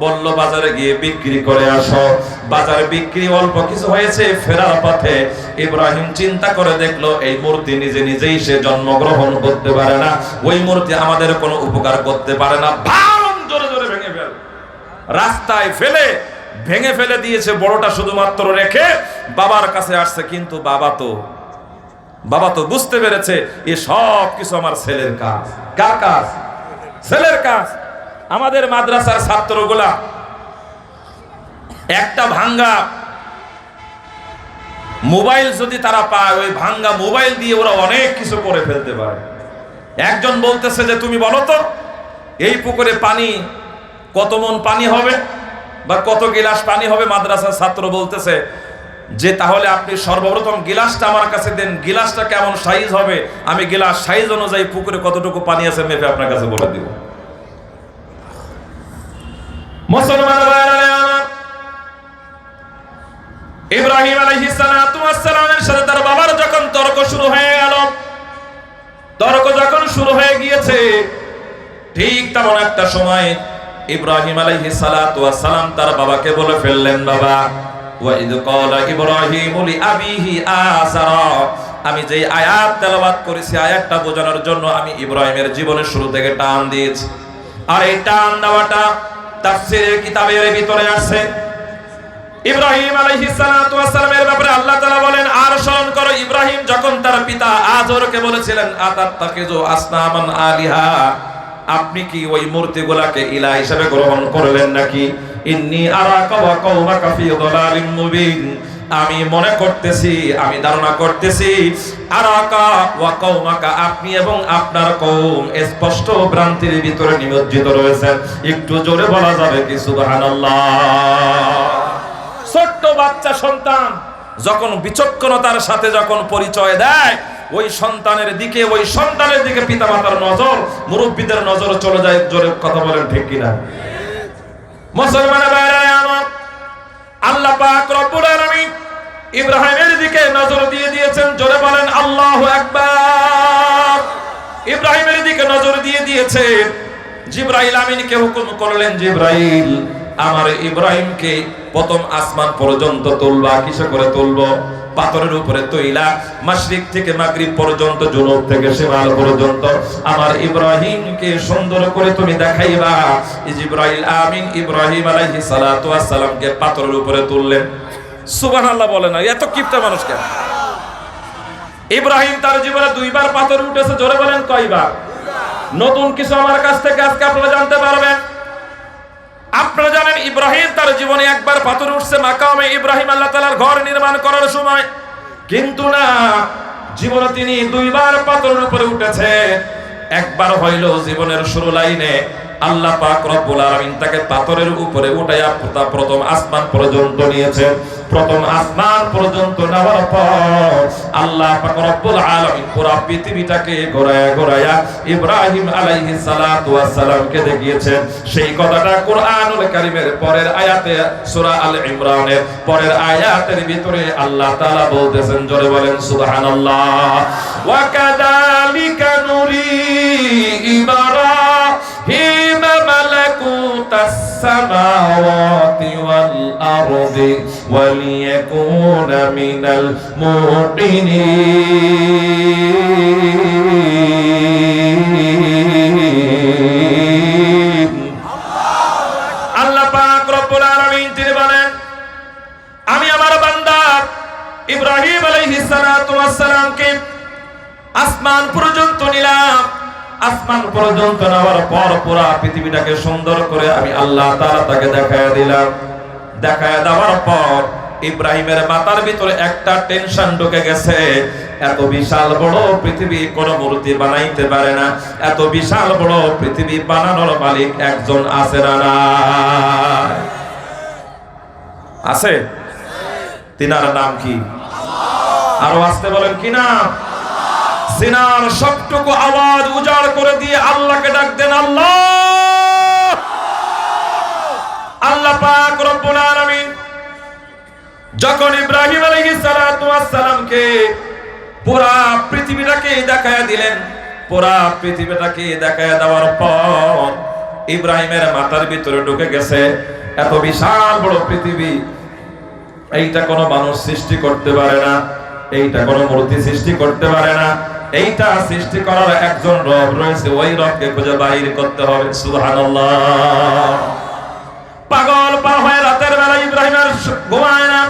বলল, বাজারে গিয়ে বিক্রি করে আসো। বাজার বিক্রি অল্প কিছু হয়েছে, ফেরার পথে ইব্রাহিম চিন্তা করে দেখলো এই মূর্তি নিজে নিজেই সে জন্মগ্রহণ করতে পারে না, ওই মূর্তি আমাদের কোনো উপকার করতে পারে না। ভাঙ জোরে জোরে ভেঙে ফেল, রাস্তায় ফেলে ভেঙে ফেলে দিয়েছে। বড়টা শুধুমাত্র রেখে বাবার কাছে আসছে, কিন্তু বাবা তো বুঝতে পেরেছে এ সব কিছু আমার ছেলের কাজ। কার কাজ? ছেলের কাজ। আমাদের মাদ্রাসার ছাত্রগুলা একটা ভাঙ্গা মোবাইল যদি তারা পায়, ওই ভাঙ্গা মোবাইল দিয়ে ওরা অনেক কিছু করে ফেলতে পারে। একজন বলতেছে যে তুমি বলো তো এই পুকুরে পানি কত মন পানি হবে বা কত গিলাস পানি হবে? মাদ্রাসার ছাত্র বলতেছে যে তাহলে আপনি সর্বপ্রথম গিলাসটা আমার কাছে দেন, গিলাসটা কেমন সাইজ হবে, আমি গিলাস সাইজ অনুযায়ী পুকুরে কতটুকু পানি আছে মেপে আপনার কাছে বলে দিব। মুসলমান ইব্রাহিম আলাইহিস সালাতু ওয়াস সালামের সাথে তার বাবার যখন তর্ক শুরু হয়ে গেল, তর্ক যখন শুরু হয়ে গিয়েছে, ঠিক তেমন একটা সময় ইব্রাহিম আলাইহিস সালাতু ওয়াস সালাম তার বাবাকে বলে ফেললেন, বাবা, ওয়া ইয ক্বালা ইব্রাহিমু লিআবিহি আযারা। আমি যে আয়াত তেলাওয়াত করেছি, আয়াতটা বোঝানোর জন্য আমি ইব্রাহিমের জীবনের শুরু থেকে টান দিয়েছি। আর এই টান দেওয়াটা তাফসীরের কিতাবের ভিতরে আছে। ইব্রাহিম আলাইহিস সালাতু ওয়াস সালামের ব্যাপারে আল্লাহ তাআলা বলেন, আর স্মরণ করো ইব্রাহিম যখন তার পিতা আযরকে বলেছিলেন, আতাত্তাকিযু আসনামান আলিহা, আপনি কি ওই মূর্তিগুলাকে ইলাহ হিসেবে গ্রহণ করলেন নাকি? ইন্নী আরাকা ওয়া কওমাকা ফি যালালিম মুবিন, আমি মনে করতেছি, আমি ধারণা করতেছি, আরাকা ওয়া কওমাকা, আপনি এবং আপনার কওম স্পষ্ট ভ্রান্তির ভিতরে নিমজ্জিত রয়েছেন। একটু জোরে বলা যাবে কি সুবহানাল্লাহ? ছোট্ট বাচ্চা সন্তান যখন বিচক্ষণতার সাথে যখন পরিচয় দেয়, ওই সন্তানের দিকে পিতামাতার নজর, মুরব্বীদের নজর চলে যায়। জোরে কথা বলেন ঠিক কিনা? মুসলমানের ভাইরা আমার, আল্লাহ পাক রব্বুল আলামিন ইব্রাহিমের দিকে নজর দিয়ে দিয়েছেন। জোরে বলেন আল্লাহু আকবার। ইব্রাহিমের দিকে নজর দিয়ে দিয়েছেন। জিবরাইল আমিনকে হুকুম করলেন, জিবরাইল, আমার ইব্রাহিমকে প্রথম আসমান পর্যন্ত তুলবা। কিসে করে তুলবো? পাথরের উপরে তৈলা, মাশরিক থেকে মাগরিব পর্যন্ত, জুনুব থেকে শিমাল পর্যন্ত আমার ইব্রাহিমকে সুন্দর করে তুমি দেখাইবা। জিবরাইল আমিন ইব্রাহিম আলাইহিস সালাতু ওয়াস সালামকে পাথরের উপরে তুললেন। সুবহানাল্লাহ বলে না, এত কিপটা মানুষ কেন? ইব্রাহিম তার জীবনে 2 বার পাথর উঠেছে। জোরে বলেন কয়বার? নতুন কিছু আমার কাছ থেকে আজকে আপনারা জানতে পারবেন। আপনারা জানেন ইব্রাহিম তার জীবনে একবার পাথর উঠছে মাকামে ইব্রাহিম, আল্লাহ তাআলার ঘর নির্মাণ করার সময়। কিন্তু না, জীবনে তিনি 2 বার পাথরের উপরে উঠেছে। একবার হইল জীবনের শুরু লাইনে, আল্লাহ পাক রব্বুল আলামিন তাকে পাথরের উপরে উঠাইয়া প্রথম আসমান পর্যন্ত নিয়েছেন। প্রথম আসমান পর্যন্ত নেওয়ার পর আল্লাহ পাক রব্বুল আলামিন পুরো পৃথিবীটাকে ঘোরায়া ইব্রাহিম আলাইহিস সালাতু ওয়াস সালামকে দেখিয়েছেন। সেই কথাটা কুরআনুল কারীমের পরের আয়াতে সূরা আল ইমরানের পরের আয়াতের ভিতরে আল্লাহ তাআলা বলতেছেন, জোরে বলেন সুবহানাল্লাহ। ওয়া কাযালিকা নুরি ইব্রাহিম মালাকুতাস সামাওয়াতি ওয়াল আরদি ওয়ালিয়াকুনা মিনাল মুকিনিন। আল্লাহ পাক রব্বুল আলামিন তিনি বলেন, আমি আমার বান্দা ইব্রাহিম আলাইহিস সালাতু ওয়াস সালামকে আসমান পর্যন্ত নিলাম। আসমান পর্যন্ত নেওয়ার পর পুরো পৃথিবীটাকে সুন্দর করে আমি আল্লাহ তাআলা তাকে দেখায় দিলাম। দেখায় দেওয়ার পর ইব্রাহিমের মাথার ভিতরে একটা টেনশন ঢুকে গেছে, এত বিশাল বড় পৃথিবী কোন মূর্তি বানাইতে পারে না, এত বিশাল বড় পৃথিবী বানানোর মালিক একজন আছে না নাই? আছে। তিনার নাম কি? আরো আসতে বলেন কি নাম? সিনার সবটুকু আওয়াজ উজাড় করে দিয়ে আল্লাহকে ডাক দেন, আল্লাহ। আল্লাহ পাক রব্বুল আলামিন যখন ইব্রাহিম আলাইহিস সালাতু ওয়াস সালামকে পুরা পৃথিবীটাকে দেখায়া দিলেন, পুরা পৃথিবীটাকে দেখায়া দেওয়ার পর ইব্রাহিমের মাথার ভিতরে ঢুকে গেছে, এত বিশাল বড় পৃথিবী এইটা কোনো মানুষ সৃষ্টি করতে পারে না, এইটা কোনো মূর্তি সৃষ্টি করতে পারে না, এইটা সৃষ্টি করার একজন রব রয়েছে, ওই রবকে খুঁজে বাইর করতে হবে। সুবহানাল্লাহ। পাগল পা হয়ে রাতের বেলা ইব্রাহিমের ঘুমায় না।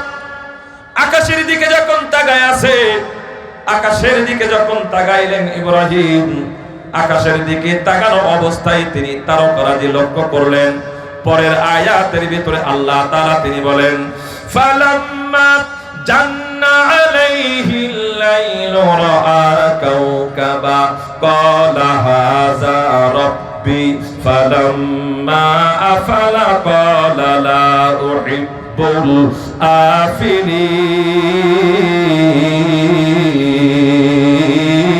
আকাশের দিকে যখন তাকায় আছে, আকাশের দিকে যখন তাকাইলেন ইব্রাহিম, আকাশের দিকে তাকানো অবস্থায় তিনি তারকারাজি লক্ষ্য করলেন। পরের আয়াতের ভিতরে আল্লাহ তাআলা তিনি বলেন, ফালাম্মা জান্না আলাইহিল লাইলু রাআ কাওকাবা ক্বালা হাযা রাব্বি ফালাম্মা আফালা ক্বালা লা উহিব্বুল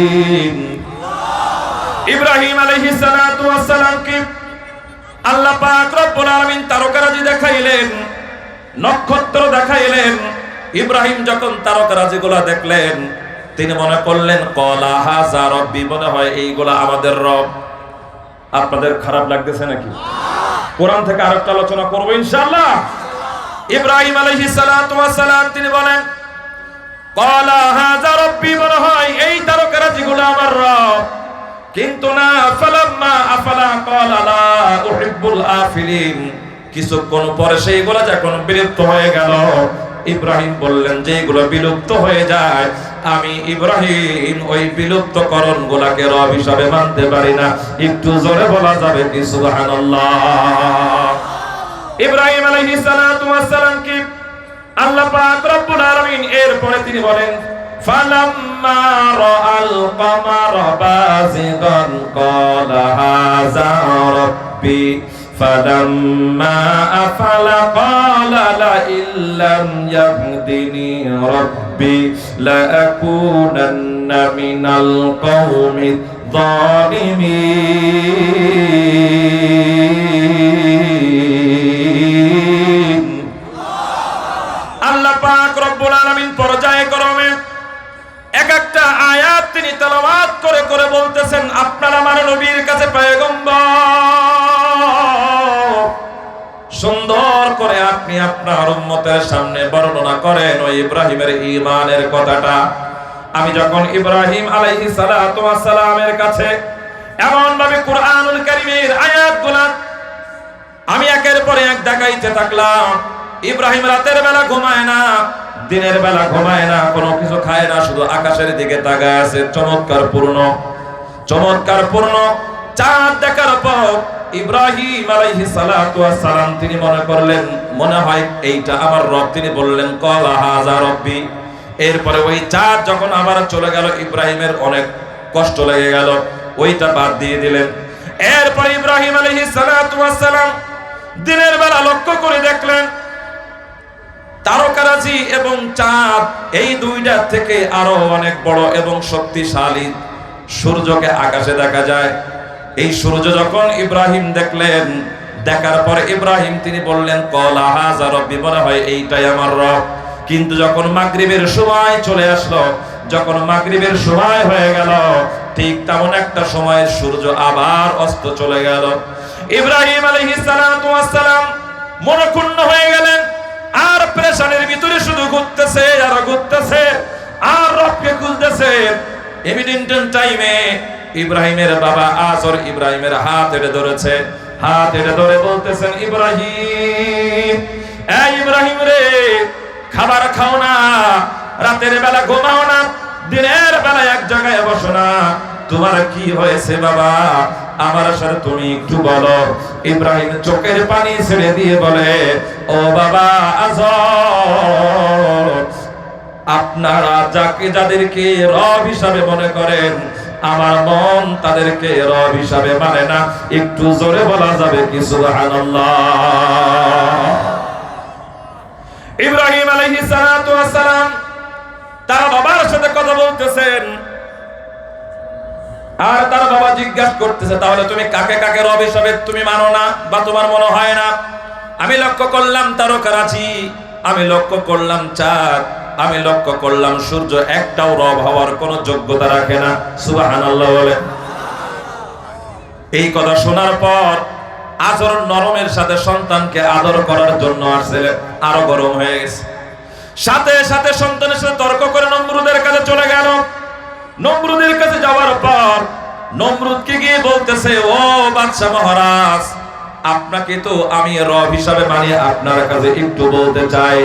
আফিলিন। ইব্রাহিম আলাইহিস সালাতু ওয়াস সালামকে আল্লাহ পাক রব্বুল আলামিন তারকারাজি দেখাইলেন, নক্ষত্র দেখাইলেন। ইব্রাহিম যখন তারকারাজিগুলো দেখলেন, তিনি মনে করলেন ক্বালা হাযা রাব্বি, মনে হয় এইগুলা আমাদের রব। আপনাদের খারাপ লাগতেছে নাকি? কোরআন থেকে আরেকটা আলোচনা করব ইনশাআল্লাহ। ইব্রাহিম আলাইহিস সালাতু ওয়াস সালাম তিনি বলেন ক্বালা হাযা রাব্বি, মনে হয় এই তারকারাজিগুলো আমার রব। কিন্তু না, ফালাম্মা আফালা ক্বালা লা উহিব্বুল আফিলিন। কিছুক্ষণ পরে সেইগুলো যখন বিলুপ্ত হয়ে গেল, ইব্রাহিম বললেন যে এগুলো বিলুপ্ত হয়ে যায়, আমি ইব্রাহিম ওই বিলুপ্তকরণ গুলাকে রব হিসাবে মানতে পারি না। একটু জোরে বলা যাবে কি সুবহানাল্লাহ? ইব্রাহিম আলাইহিস সালাতু ওয়াস সালাম কি আল্লাহ পাক রব্বুল আলামিন এরপরে তিনি বলেন, ফালাম্মা রাআল কামারা বাযিগান ক্বালা হাযা রাব্বি ফালাম্মা আফালা ক্বালা লা ইল্লাম ইয়াহদিনি রাব্বি লাআকুনান্না মিনাল কওমিয যালিমিন। আল্লাহ পাক রব্বুল আলামিন পর্যায়ক্রমে এক একটা আয়াত তিনি তেলাওয়াত করে করে বলতেছেন, আপনারা আমার নবীর কাছে পয়গম্বর, সুন্দর করে আপনি আপনার উম্মতের সামনে বর্ণনা করেন ওই ইব্রাহিমের ঈমানের কথাটা। আমি যখন ইব্রাহিম আলাইহিস সালাতু ওয়াস সালামের কাছে এমন ভাবে কুরআনুল কারীমের আয়াতগুলো আমি একের পর এক দেখাইতে থাকলাম। ইব্রাহিম রাতের বেলা ঘুমায় না, দিনের বেলা ঘুমায় না, কোনো কিছু খায় না, শুধু আকাশের দিকে তাকায় আছে। চমৎকার পূর্ণ চাঁদ দেখার পর ইব্রাহিম আলাইহিস সালাতু ওয়াস সালাম তিনি মনে করলেন, মনে হয় এইটা আমার রব। তিনি বললেন ক্বালা হাযা রাব্বি। এরপরে ওই চাঁদ যখন আবার চলে গেল, ইব্রাহিমের অনেক কষ্ট লেগে গেল, ওইটা বাদ দিয়ে দিলেন। এরপর ইব্রাহিম আলাইহিস আলাইহিস সালাতু ওয়াস সালাম দিনের বেলা লক্ষ্য করে দেখলেন তারকারাজি এবং চাঁদ এই দুইটা থেকে আরো অনেক বড় এবং শক্তিশালী সূর্যকে আকাশে দেখা যায়। এই সূর্য যখন ইব্রাহিম দেখলেন, দেখার পরে ইব্রাহিম তিনি বললেন ক্বালা হাযা রাব্বি, মনে হয় এইটাই আমার রব। কিন্তু যখন মাগরিবের সময় চলে আসলো, যখন মাগরিবের সময় হয়ে গেল, ঠিক তেমন একটা সময় সূর্য আবার অস্ত চলে গেল। ইব্রাহিম আলাইহিস সালাতু ওয়াস সালাম মনক্ষুণ্ণ হয়ে গেলেন, আর পেরেশানির ভিতরে শুধু ঘুরতেছে আর ঘুরতেছে আর রবকে খুঁজতেছে। এভিডেন্টাল টাইমে ইব্রাহিমের বাবা আজর ইব্রাহিমের হাত এড়ে ধরেছে, হাত এড়ে ধরে বলতেছেন ইব্রাহিম, এই ইব্রাহিম রে, খাবার খাও না, রাতের বেলা ঘুমাও না, দিনের বেলা এক জায়গায় বসো না, তোমার কি হয়েছে বাবা, আমার সাথে তুমি একটু বলো। ইব্রাহিম চোখের পানি ছেড়ে দিয়ে বলে, ও বাবা আজর, আপনারা যাদেরকে রব হিসাবে মনে করেন, আমার মন তাদেরকে রব হিসাবে মানে না। একটু জোরে বলা যাবে কি সুবহানাল্লাহ? ইব্রাহিম আলাইহিস সালাতু ওয়াস সালাম তার বাবার সাথে কথা বলতেছেন, আর তার বাবা জিজ্ঞাসা করতেছে, তাহলে তুমি কাকে কাকে রব হিসাবে তুমি মানো না বা তোমার মনে হয় না? আমি লক্ষ্য করলাম তারকারাজি, আমি লক্ষ্য করলাম চাঁদ, আমি লক্ষ্য করলাম সূর্য, একটাও রব হওয়ার কোনো যোগ্যতা রাখে না। সুবহানাল্লাহ বলে। এই কথা শোনার পর আজর নরমের সাথে সন্তানকে আদর করার জন্য আসলে আরো গরম হয়ে গেছে। সাথে সাথে সন্তানের সাথে তর্ক করে নমরুদের কাছে চলে গেল। নমরুদের কাছে যাওয়ার পর নমরুদকে গিয়ে বলতেছে, ও বাদশা মহারাজ, আপনাকে তো আমি রব হিসাবে মানি, আপনার কাছে একটু বলতে চাই,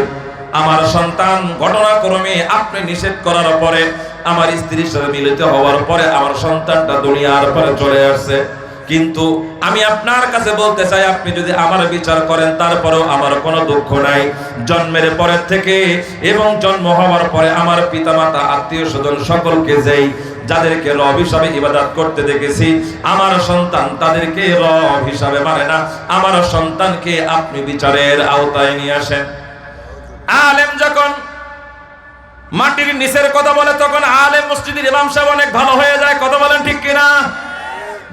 আমার সন্তান ঘটনাক্রমে আপনি নিষেধ করার পরে, আমার স্ত্রীর সাথে মিলিত হওয়ার পরে আমার সন্তানটা দুনিয়ার পরে চলে আসছে। কিন্তু আমি আপনার কাছে বলতে চাই, আপনি যদি আমার বিচার করেন তারপরেও আমার কোনো দুঃখ নাই। জন্মের পরের থেকে এবং জন্ম হওয়ার পরে আমার পিতামাতা আত্মীয় স্বজন সকলকে যাদেরকে রব হিসাবে ইবাদত করতে দেখেছি, আমার সন্তান তাদেরকে রব হিসাবে মানে না। আমার সন্তানকে আপনি বিচারের আওতায় নিয়ে আসেন। আলেম যখন মাটির নিচের কথা বলে, তখন আলেম মসজিদের ইমাম সাহেব অনেক ভালো হয়ে যায়। কথা বলেন ঠিক কিনা?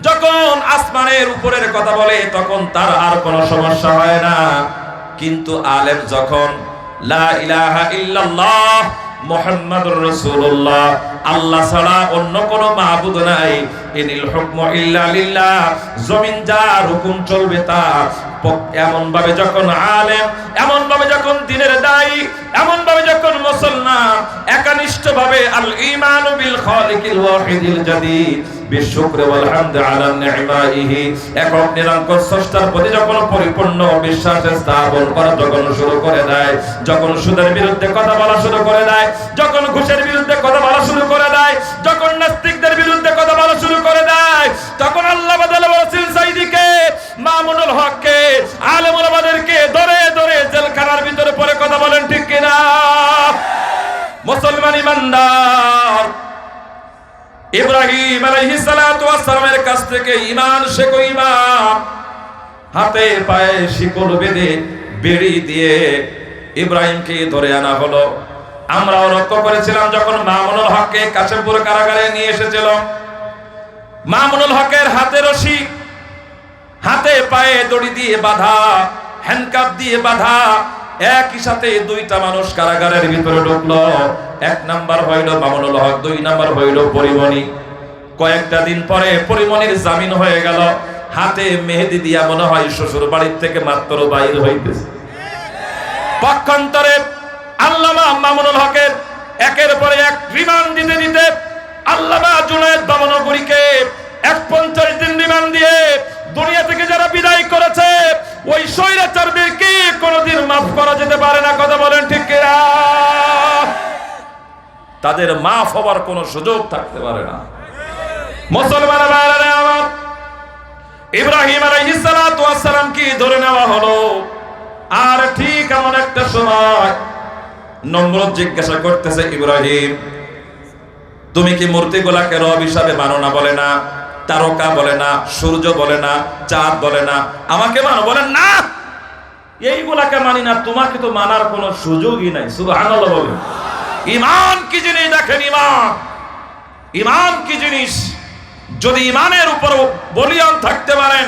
যখন আসমানের উপরের কথা বলে, তখন তার আর কোনো সমস্যা হয় না। কিন্তু আলেম যখন লা ইলাহা ইল্লাল্লাহ মুহাম্মাদুর রাসূলুল্লাহ, আল্লাহ ছাড়া অন্য কোনো মাবুদ নাই, ইনিল হুকমু ইল্লা লিল্লাহ, জমিন যার হুকুম চলবে তার, এমন ভাবে যখন আলেম, এমন ভাবে যখন দ্বীনের দায়ী, এমন ভাবে যখন মুসলমান একনিষ্ঠ ভাবে আল ঈমানু বিল খালিকিল ওয়াহিদিল জাদীদ বিশুকরি ওয়াল হামদ আলা নি'মাইহি, একক নিরঙ্কুশ স্রষ্টার প্রতি যখন পরিপূর্ণ বিশ্বাস স্থাপন করা যখন শুরু করে দেয়, যখন সুদের বিরুদ্ধে কথা বলা শুরু করে দেয়, যখন ঘুষের বিরুদ্ধে কথা বলা শুরু করে দেয়, যখন নাস্তিকদের বিরুদ্ধে কথা বলা শুরু করে দেয়, তখন আল্লাহ বাদালে বলেছেন সাইদিকে, মামুনুল হককে, আলেম ওলামাদেরকে ধরে ধরে জেলখানার ভিতরে পড়ে। কথা বলেন ঠিক কিনা? মুসলমান ইমানদার ইব্রাহিম আলাইহিস সালাতু ওয়াস সালামের কাছ থেকে ঈমান শেখো, ঈমান। হাতে পায়ে শিকল বেঁধে বেড়ি দিয়ে ইব্রাহিমকে ধরে আনা হলো। আমরাও লক্ষ্য করেছিলাম, যখন মামুনুল হককে কাশিমপুর কারাগারে নিয়ে এসেছিল, মামুনুল হকের হাতে রশি, হাতে পায়ে দড়ি দিয়ে বাঁধা, হ্যান্ডকাপ দিয়ে বাঁধা, একই সাথে দুইটা মানুষ কারাগারের ভিতরে ঢুকলো। এক নাম্বার হইল মামুনুল হক, দুই নাম্বার হইল পরিমণি। কয়েকটা দিন পরে পরিমণির জামিন হয়ে গেল। হাতে মেহেদি দিয়া মনে হয় শ্বশুর বাড়ির থেকে মাত্র বাইর হইতেছে। পক্ষান্তরে আল্লামা মামুনুল হকের একের পরে এক রিমান্ড দিতে দিতে আল্লামা জুনায়েদ বামনগরীকে 51 দিন রিমান্ড দিয়ে দুনিয়া থেকে যারা বিদায় করেছে, ওই স্বৈরাচারদেরকে কোনোদিন মাফ করা যেতে পারে না। কথা বলেন ঠিক কিনা? তাদের মাফ হবার কোনো সুযোগ থাকতে পারে না। মুসলমান ভাইরা আমার, ইব্রাহিম আলাইহিস সালাতু ওয়াস সালাম কি ধরে নেওয়া হলো। আর ঠিক এমন একটা সময় নমরুদ জিজ্ঞাসা করতেছে, ইব্রাহিম তুমি কি মূর্তিগুলাকে রব হিসাবে মানো না? বলে না। তারকা বলে না, সূর্য বলে না, চাঁদ বলে না, আমাকে মানো, বলেন না এইগুলাকে মানি না, তোমাকে তো মানার কোনো সুযোগই নাই। সুবহানাল্লাহ বলেন। ঈমান কি জিনিস দেখেন, ঈমান কি জিনিস। যদি ঈমানের উপর বলিয়ান থাকতে পারেন,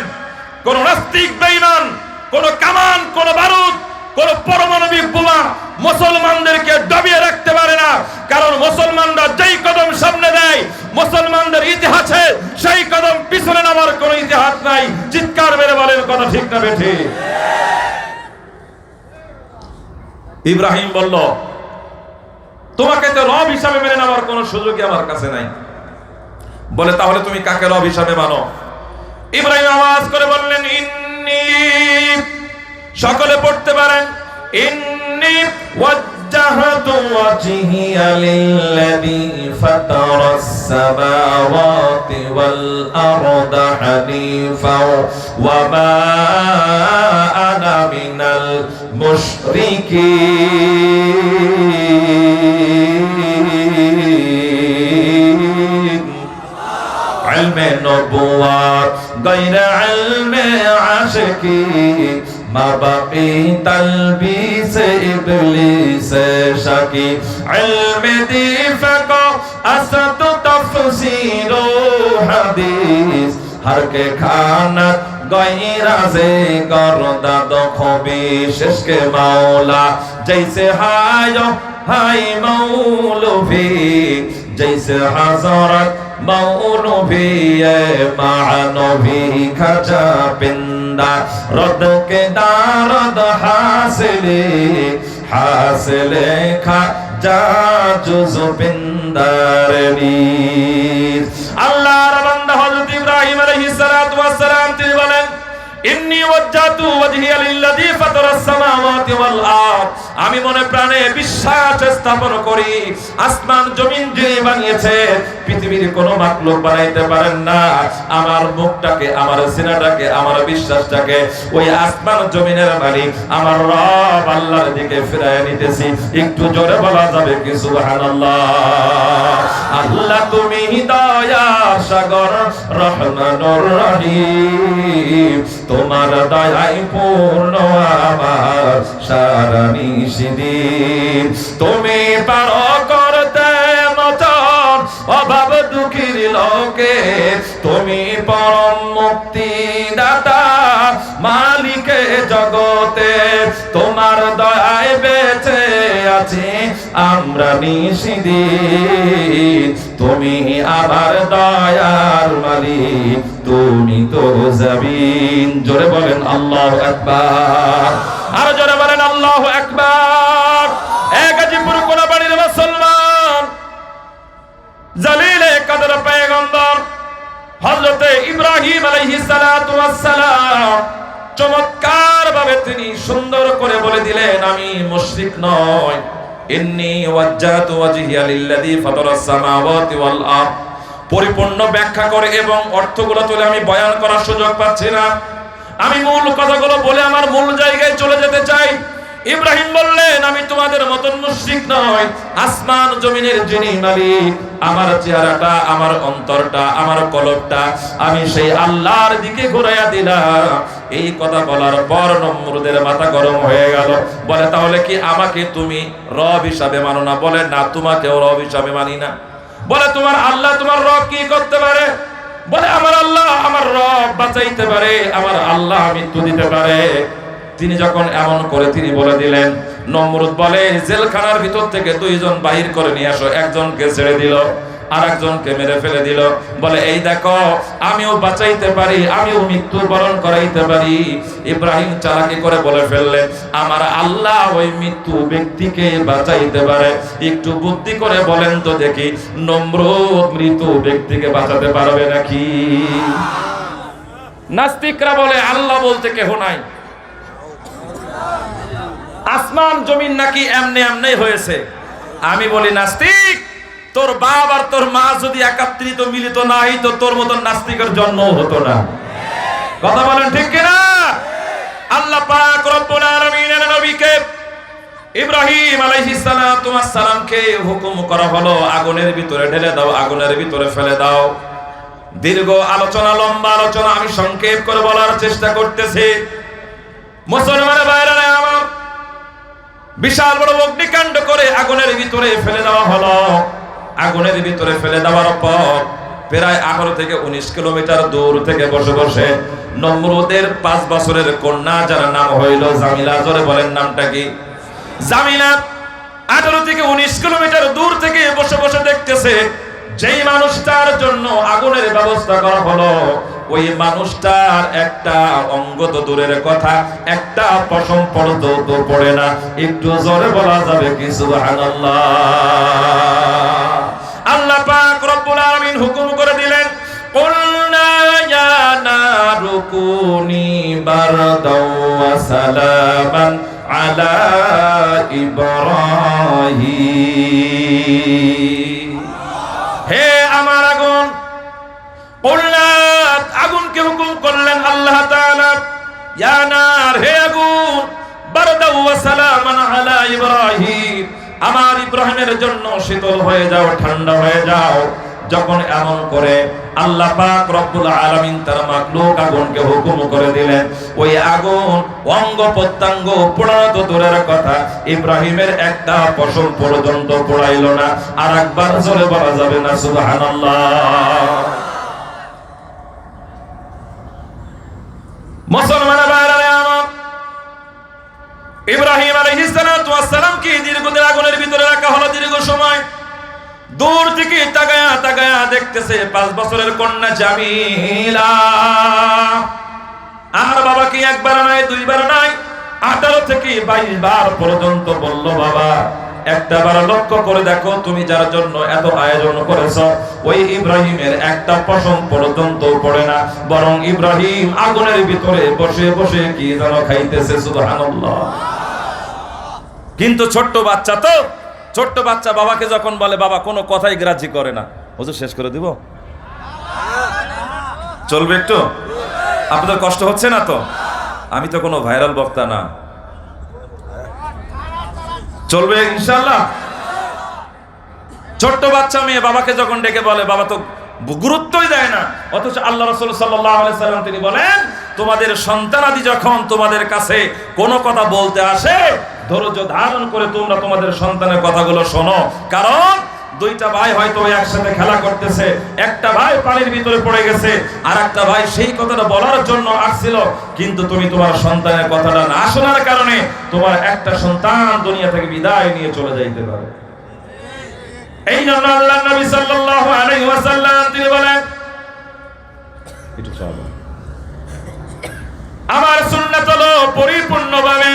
কোন নাস্তিক বেঈমান, কোন কামান, কোন বারুদ, কোন পারমাণবিক বোমা মুসলমানদেরকে দবিয়ে রাখতে পারে না। কারণ মুসলমানরা যেই কদম সামনে দেয়, মুসলমানদের ইতিহাসে সেই কদম পিছনে নামার কোনো ইতিহাস নাই। চিৎকার মেরে বলেন কথা ঠিক না বেঠি? ইব্রাহিম বলল, তোমাকে তো রব হিসাবে মেনে নেওয়ার কোনো সুযোগই আমার কাছে নাই। বলে তাহলে তুমি কাকে রব হিসাবে মানো? ইব্রাহিম আওয়াজ করে বললেন, ইন্নী, সকলে পড়তে পারেন, ইন্নী ওয়াজ্জাহতু ওয়াজহিয়া লিল্লাযী ফাতারাস সামাওয়াতি ওয়াল আরদা হানিফাও ওয়া মা আনা মিনাল মুশরিকিন। ইলমে নবুওয়াত গায়রে ইলমে আশিকি, মাবাকি তালবিস ইবলিস শাকি। ইলমে দিফাক আসত তাফসীর হাদিস, হর কে খানাত গয়রাজে গরদাদ খবি শেষকে মাওলা। জৈসে হায় হাই মৌলভি, জৈসে হযরত মৌলভি মানভি খাজা পিন্দা রদ কে দারদ হাসিলে হাসিলে খাজা জুজ পিন্দারনি। আল্লাহর বান্দা হযরত ইব্রাহিম আলাইহিস সালাতু ওয়াস সালাম তিনি বলেন, ইন্নী ওয়াজ্জাতু ওয়াজহিয়া লিল্লাযী ফাতারাস সামাওয়াতি ওয়াল আরদ। আমি মনে প্রাণে বিশ্বাস স্থাপন করি, আসমান জমিন যিনি বানিয়েছে, পৃথিবীর কোনো মাখলুক বানাইতে পারেন না। আমার মুখটাকে, আমার সিনাটাকে, আমার বিশ্বাসটাকে ওই আসমান জমিনের মালিক আমার রব আল্লাহর দিকে ফিরায় নিতেছি। একটু জোরে বলা যাবে কি সুবহানাল্লাহ? আল্লাহ তুমি দয়া সাগর রহমানুর রহিম, তোমার দয়ায় পূর্ণ আমার সারা নিশিদিন। তুমি পারো করতে মতন অভাব দুঃখীর লোকে, তুমি পরম মুক্তি দাতা মালিকে জগতে। তোমার দয়ায় বেঁচে আছি আমরা নিশিদিন, তুমি আমার দয়ার মালিক, তুমি তো জামিন। জোরে বলেন আল্লাহু আকবার, আর জোরে বলেন আল্লাহু আকবার। গাজীপুর কোনাবাড়ির মুসলমান, জালিলে কদর পয়গম্বর হযরতে ইব্রাহিম আলাইহিস সালাতু ওয়াস সালাম চমৎকার ভাবে তিনি সুন্দর করে বলে দিলেন, আমি মুশরিক নই। ইন্নী ওয়াজ্জাতু ওয়াজহিয়া লিল্লাযী ফাতারাস সামাওয়াতি ওয়াল আরদ পরিপূর্ণ ব্যাখ্যা করে এবং অর্থগুলো তুলে আমি বয়ান করার সুযোগ পাচ্ছি না। আমি মূল কথাগুলো বলে আমার মূল জায়গায় চলে যেতে চাই। ইব্রাহিম বললেন, আমি তোমাদের মতন মুশরিক নই, আসমান জমিনের যিনি মালিক, আমার চেহারাটা, আমার অন্তরটা, আমার কলবটা আমি সেই আল্লাহর দিকে ঘুরাইয়া দিলাম। এই কথা বলার পর নমরুদের মাথা গরম হয়ে গেল। বলে তাহলে কি আমাকে তুমি রব হিসাবে মানো না? বলে না, তোমাকেও রব হিসাবে মানি না। বলে তোমার আল্লাহ তোমার রব কি করতে পারে? বলে আমার আল্লাহ আমার রব বাঁচাইতে পারে, আমার আল্লাহ মৃত্যু দিতে পারে। তিনি যখন এমন করে তিনি বলে দিলেন, নমরুদ বলে জেলখানার ভিতর থেকে দুইজন বাহির করে নিয়ে আসো। একজনকে ছেড়ে দিল, আর একজনকে মেরে ফেলে দিল। বলে এই দেখো, আমিও বাঁচাইতে পারি, আমিও মৃত্যু বরণ করাইতে পারি। ইব্রাহিম চালাকি করে বলে ফেললেন, আমার আল্লাহ ওই মৃত্যু ব্যক্তিকে বাঁচাইতে পারে। একটু বুদ্ধি করে বলেন তো দেখি, নমরুদ মৃত ব্যক্তিকে বাঁচাতে পারবে নাকি? নাস্তিকরা বলে আল্লাহ বলতে কেহ নাই, আসমান জমিন নাকি এমনি এমনি হয়েছে। আমি বলি নাস্তিক, তোর বাপ আর তোর মা যদি একাত্রিত মিলিত না হইতো, তোর মতন নাস্তিকের জন্ম হতো না। কথা বলেন ঠিক কিনা? আল্লাহ পাক রব্বুল আলামিনের নবীকে ইব্রাহিম আলাইহিস সালাতু ওয়াস সালামকে হুকুম করা হলো, আগুনের ভিতরে ঢেলে দাও, আগুনের ভিতরে ফেলে দাও। দীর্ঘ আলোচনা, লম্বা আলোচনা আমি সংক্ষেপ করে বলার চেষ্টা করতেছি। মুসলমানের ভাইরা আমার, বিশাল বড় অগ্নিকাণ্ড করে আগুনের ভিতরে ফেলে দেওয়া হলো। আগুনের ভিতরে ফেলে দেওয়ার পর প্রায় 18 থেকে 19 কিলোমিটার দূর থেকে বসে বসে নমরুদের 5 বছরের কন্যা, যার নাম হইল জামিলা, জোরে বলেন নামটা কি? জামিলা 18 থেকে 19 কিলোমিটার দূর থেকে বসে বসে দেখতেছে যেই মানুষটার জন্য আগুনের ব্যবস্থা করা হলো, ওই মানুষটার একটা অঙ্গ তো দূরের কথা, একটা পশম পর্যন্ত পড়ে না। একটু জোরে বলা যাবে কি সুবহানাল্লাহ? আল্লাহ পাক রব্বুল আলামিন হুকুম করে দিলেন, কুলনা ইয়া নারু কুনি বারদাও ওয়া সালামান আলা ইব্রাহিম। হে আমার আগুন, কুলনা, আগুনকে হুকুম করলেন আল্লাহ তাআলা, ইয়া নার, হে আগুন, বারদাও ওয়া সালামান আলা ইব্রাহিম, আমার ইব্রাহিমের জন্য শীতল হয়ে যাও, ঠান্ডা হয়ে যাও। যখন এমন করে আল্লাহ পাক রব্বুল আলামিন তার মাখলুক আগুনকে হুকুম করে দিলেন, ওই আগুন অঙ্গ প্রত্যঙ্গ পোড়ানো তো দূরের কথা, ইব্রাহিমের একটা পশম পর্যন্ত পোড়াইল না। আর একবার জোরে বলা যাবে না সুবহানাল্লাহ? মুসলমান ভাইরা আমার, ইব্রাহিম আলাইহিস সালাতু ওয়াস সালামকে দীর্ঘদিন আগুনের ভিতরে রাখা হলো। দীর্ঘ সময় দূর থেকে তাকায়া তাকায়া দেখতেছে 5 বছরের কন্যা জামিলা। আর বাবাকে একবার নয়, দুইবার নয়, 18 থেকে 22 বার পর্যন্ত বলল, বাবা একটা বার লক্ষ্য করে দেখো, তুমি যার জন্য এত আয়োজন করেছো, ওই ইব্রাহিমের একটা পশম পর্যন্ত পড়ে না, বরং ইব্রাহিম আগুনের ভিতরে বসে বসে কি যেন খাইতেছে। সুবহানাল্লাহ। কিন্তু ছোট্ট বাচ্চা তো, ছোট্ট বাচ্চা বাবাকে যখন বলে, বাবা কোনো কথাই গ্রাহ্য করে না। হুজুর শেষ করে দিব? চলবে একটু? আপনাদের কষ্ট হচ্ছে না তো? আমি তো কোনো ভাইরাল বক্তা না, চলবে ইনশাআল্লাহ। ছোট্ট বাচ্চা মেয়ে বাবাকে যখন ডেকে বলে, বাবা তো গুরুত্বই দেয় না। অথচ আল্লাহ রাসূল সাল্লাল্লাহু আলাইহি সাল্লাম তিনি বলেন, তোমাদের সন্তানাদি যখন তোমাদের কাছে কোনো কথা বলতে আসে, ধৈর্য ধারণ করে তোমরা তোমাদের সন্তানের কথাগুলো শোনো। কারণ দুইটা ভাই হয়তো একসাথে খেলা করতেছে, একটা ভাই পানির ভিতরে পড়ে গেছে, আর একটা ভাই সেই কথাটা বলার জন্য আসছিল, কিন্তু তুমি তোমার সন্তানের কথাটা না শোনার কারণে তোমার একটা সন্তান দুনিয়া থেকে বিদায় নিয়ে চলে যাইতে পারে। এই জন্য আল্লাহর নবী সাল্লাল্লাহু আলাইহি ওয়াসাল্লাম তিনি বলেন, একটু চলো, আমার সুন্নাত হলো পরিপূর্ণভাবে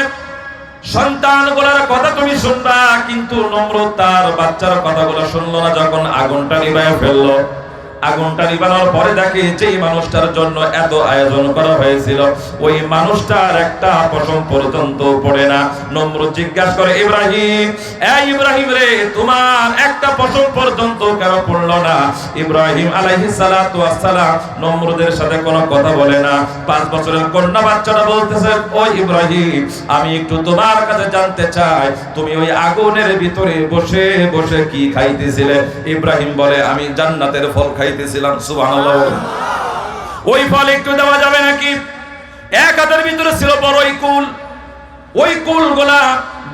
সন্তানগুলোর কথা তুমি শুনবা। কিন্তু নমরুদ তার বাচ্চার কথাগুলো শুনলো না। যখন আগুনটা নিভায় ফেললো, আগুনটা নিভানোর পরে দেখে যেই মানুষটার জন্য এত আয়োজন করা হয়েছিল, ওই মানুষটার একটা পশম পর্যন্ত পড়ে না। নমরুদ জিজ্ঞাসা করে, ইব্রাহিম, এই ইব্রাহিম রে, তোমার একটা পশম পর্যন্ত কেন পড়লো না? ইব্রাহিম আলাইহিস সালাতু ওয়াস সালাম নমরুদের সাথে কোনো কথা বলে না। 5 বছরের কন্যা বাচ্চাটা বলতেছে, ওই ইব্রাহিম, আমি একটু তোমার কাছে জানতে চাই, তুমি ওই আগুনের ভিতরে বসে বসে কি খাইতেছিলে? ইব্রাহিম বলে, আমি জান্নাতের ফল খাইতেছিলাম। সুবহানাল্লাহ। ওই ফল একটু দেওয়া যাবে নাকি? এক হাতের ভিতরে ছিল বড়ই কুল, ওই কুলগুলা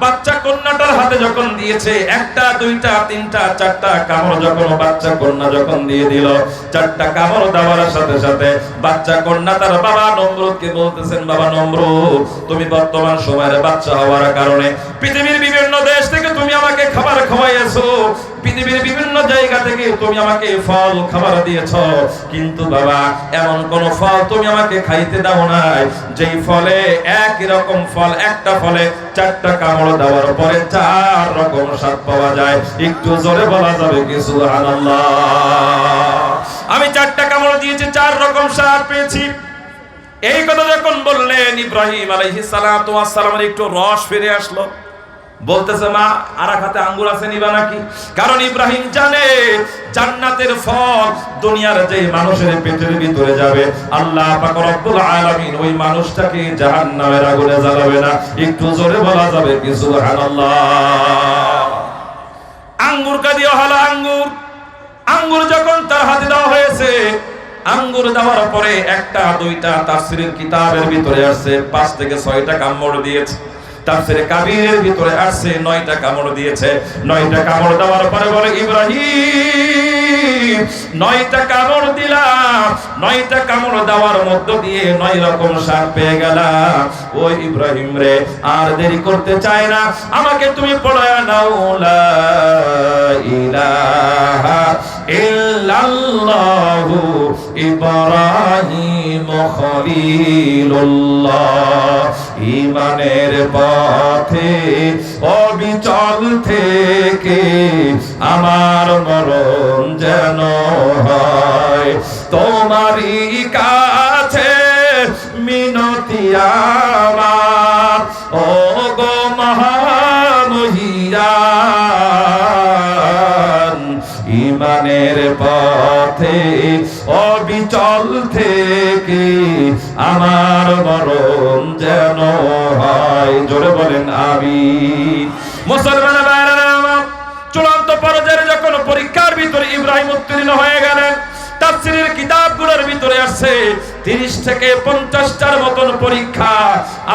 বাচ্চা কন্যাটার হাতে যখন দিয়েছে, একটা, দুইটা, তিনটা, চারটা কামড় যখন বাচ্চা কন্যা যখন দিয়ে দিল, 4টা কামড় দেওয়ার সাথে সাথে বাচ্চা কন্যা তার বাবা নমরুদকে বলতেছেন, বাবা নমরুদ, তুমি বর্তমান সময়ের বাচ্চা হওয়ার কারণে পৃথিবীর বিভিন্ন দেশ থেকে তুমি আমাকে খাবার খাওয়াইছো, পৃথিবীর বিভিন্ন জায়গা থেকে তুমি আমাকে ফল খাবার দিয়েছো, কিন্তু বাবা এমন কোন ফল তুমি আমাকে খাইতে দাও নাই যেই ফলে একই রকম ফল, একটা ফলে 4টা কামড় দেওয়ার পরে 4 রকম স্বাদ পাওয়া যায়। একটু জোরে বলা যাবে কি সুবহানাল্লাহ? আমি 4টা কামড় দিয়েছি, 4 রকম স্বাদ পেয়েছি। এই কথা যখন বললেন, ইব্রাহিম আলাইহিস সালাতু ওয়াস সালামের একটু রস ফিরে আসলো। বলতেছে, মা আর এক হাতে আঙ্গুর আছে, নিবা নাকি? কারণ ইব্রাহিম জানে জান্নাতের ফল দুনিয়ার যে মানুষের পেটের ভিতরে যাবে, আল্লাহ পাক রব্বুল আলামিন ওই মানুষটাকে জাহান্নামের আগুনে জ্বালাবে না। একটু জোরে বলা যাবে কি সুবহানাল্লাহ? আঙ্গুর কা দেওয়া হলো, আঙ্গুর যখন তার হাতে দেওয়া হয়েছে, আঙ্গুর দেওয়ার পরে একটা দুইটা তাফসীরের কিতাবের ভিতরে আসছে 5 থেকে 6টা কামড় দিয়েছে, তাফসীরে কাবীরের ভিতরে আসছে 9টা কামড় দিয়েছে। 9টা কামড় দেওয়ার পরে বলে ইব্রাহিম 9টা কামড় দিলাম, 9টা কামড় দেওয়ার মধ্য দিয়ে 9 রকম স্বাদ পেয়ে গেলাম। ওই ইব্রাহিম রে আর দেরি করতে চাই না, আমাকে তুমি পড়ায়া নাও লা ইলাহা ইল্লাল্লাহু ইব্রাহিম খলিলুল্লাহ। ঈমানের পথে অবিচল থেকে আমার মরণ যেন হয় তোমারই কাছে মিনতি আমার, ও গো মহামহিয়ান। ঈমানের পথে অবিচল থেকে আমার মরণ যেন হয়। জোরে বলেন আমিন। মুসলমান ভাইরা আমার, চূড়ান্ত পর্যায়ে যখন পরীক্ষার ভিতরে ইব্রাহিম উত্তীর্ণ হয়ে গেলেন, তাফসীরের কিতাবগুলোর ভিতরে আসছে 30 থেকে 50টার মতন পরীক্ষা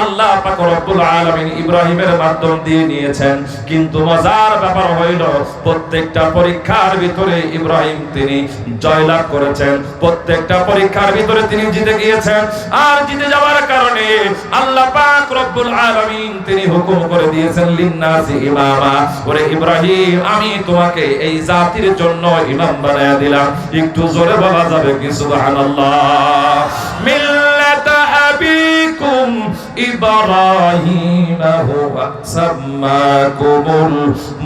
আল্লাহ পাক রব্বুল আলামিন ইব্রাহিমের মাধ্যম দিয়ে নিয়েছেন। কিন্তু মজার ব্যাপার হইল প্রত্যেকটা পরীক্ষার ভিতরে ইব্রাহিম তিনি জয়লাভ করেছেন, প্রত্যেকটা পরীক্ষার ভিতরে তিনি জিতে গিয়েছেন। আর জিতে যাওয়ার কারণে আল্লাহ পাক রব্বুল আলামিন তিনি হুকুম করে দিয়েছেন লিন্নাসি ইমামা, ওরে ইব্রাহিম আমি তোমাকে এই জাতির জন্য ইমাম বানায়া দিলাম। একটু জোরে বলা যাবে কি সুবহানাল্লাহ। মিল্লাতা আবিকুম ইব্রাহিম হুয়া সাম্মাকুমুল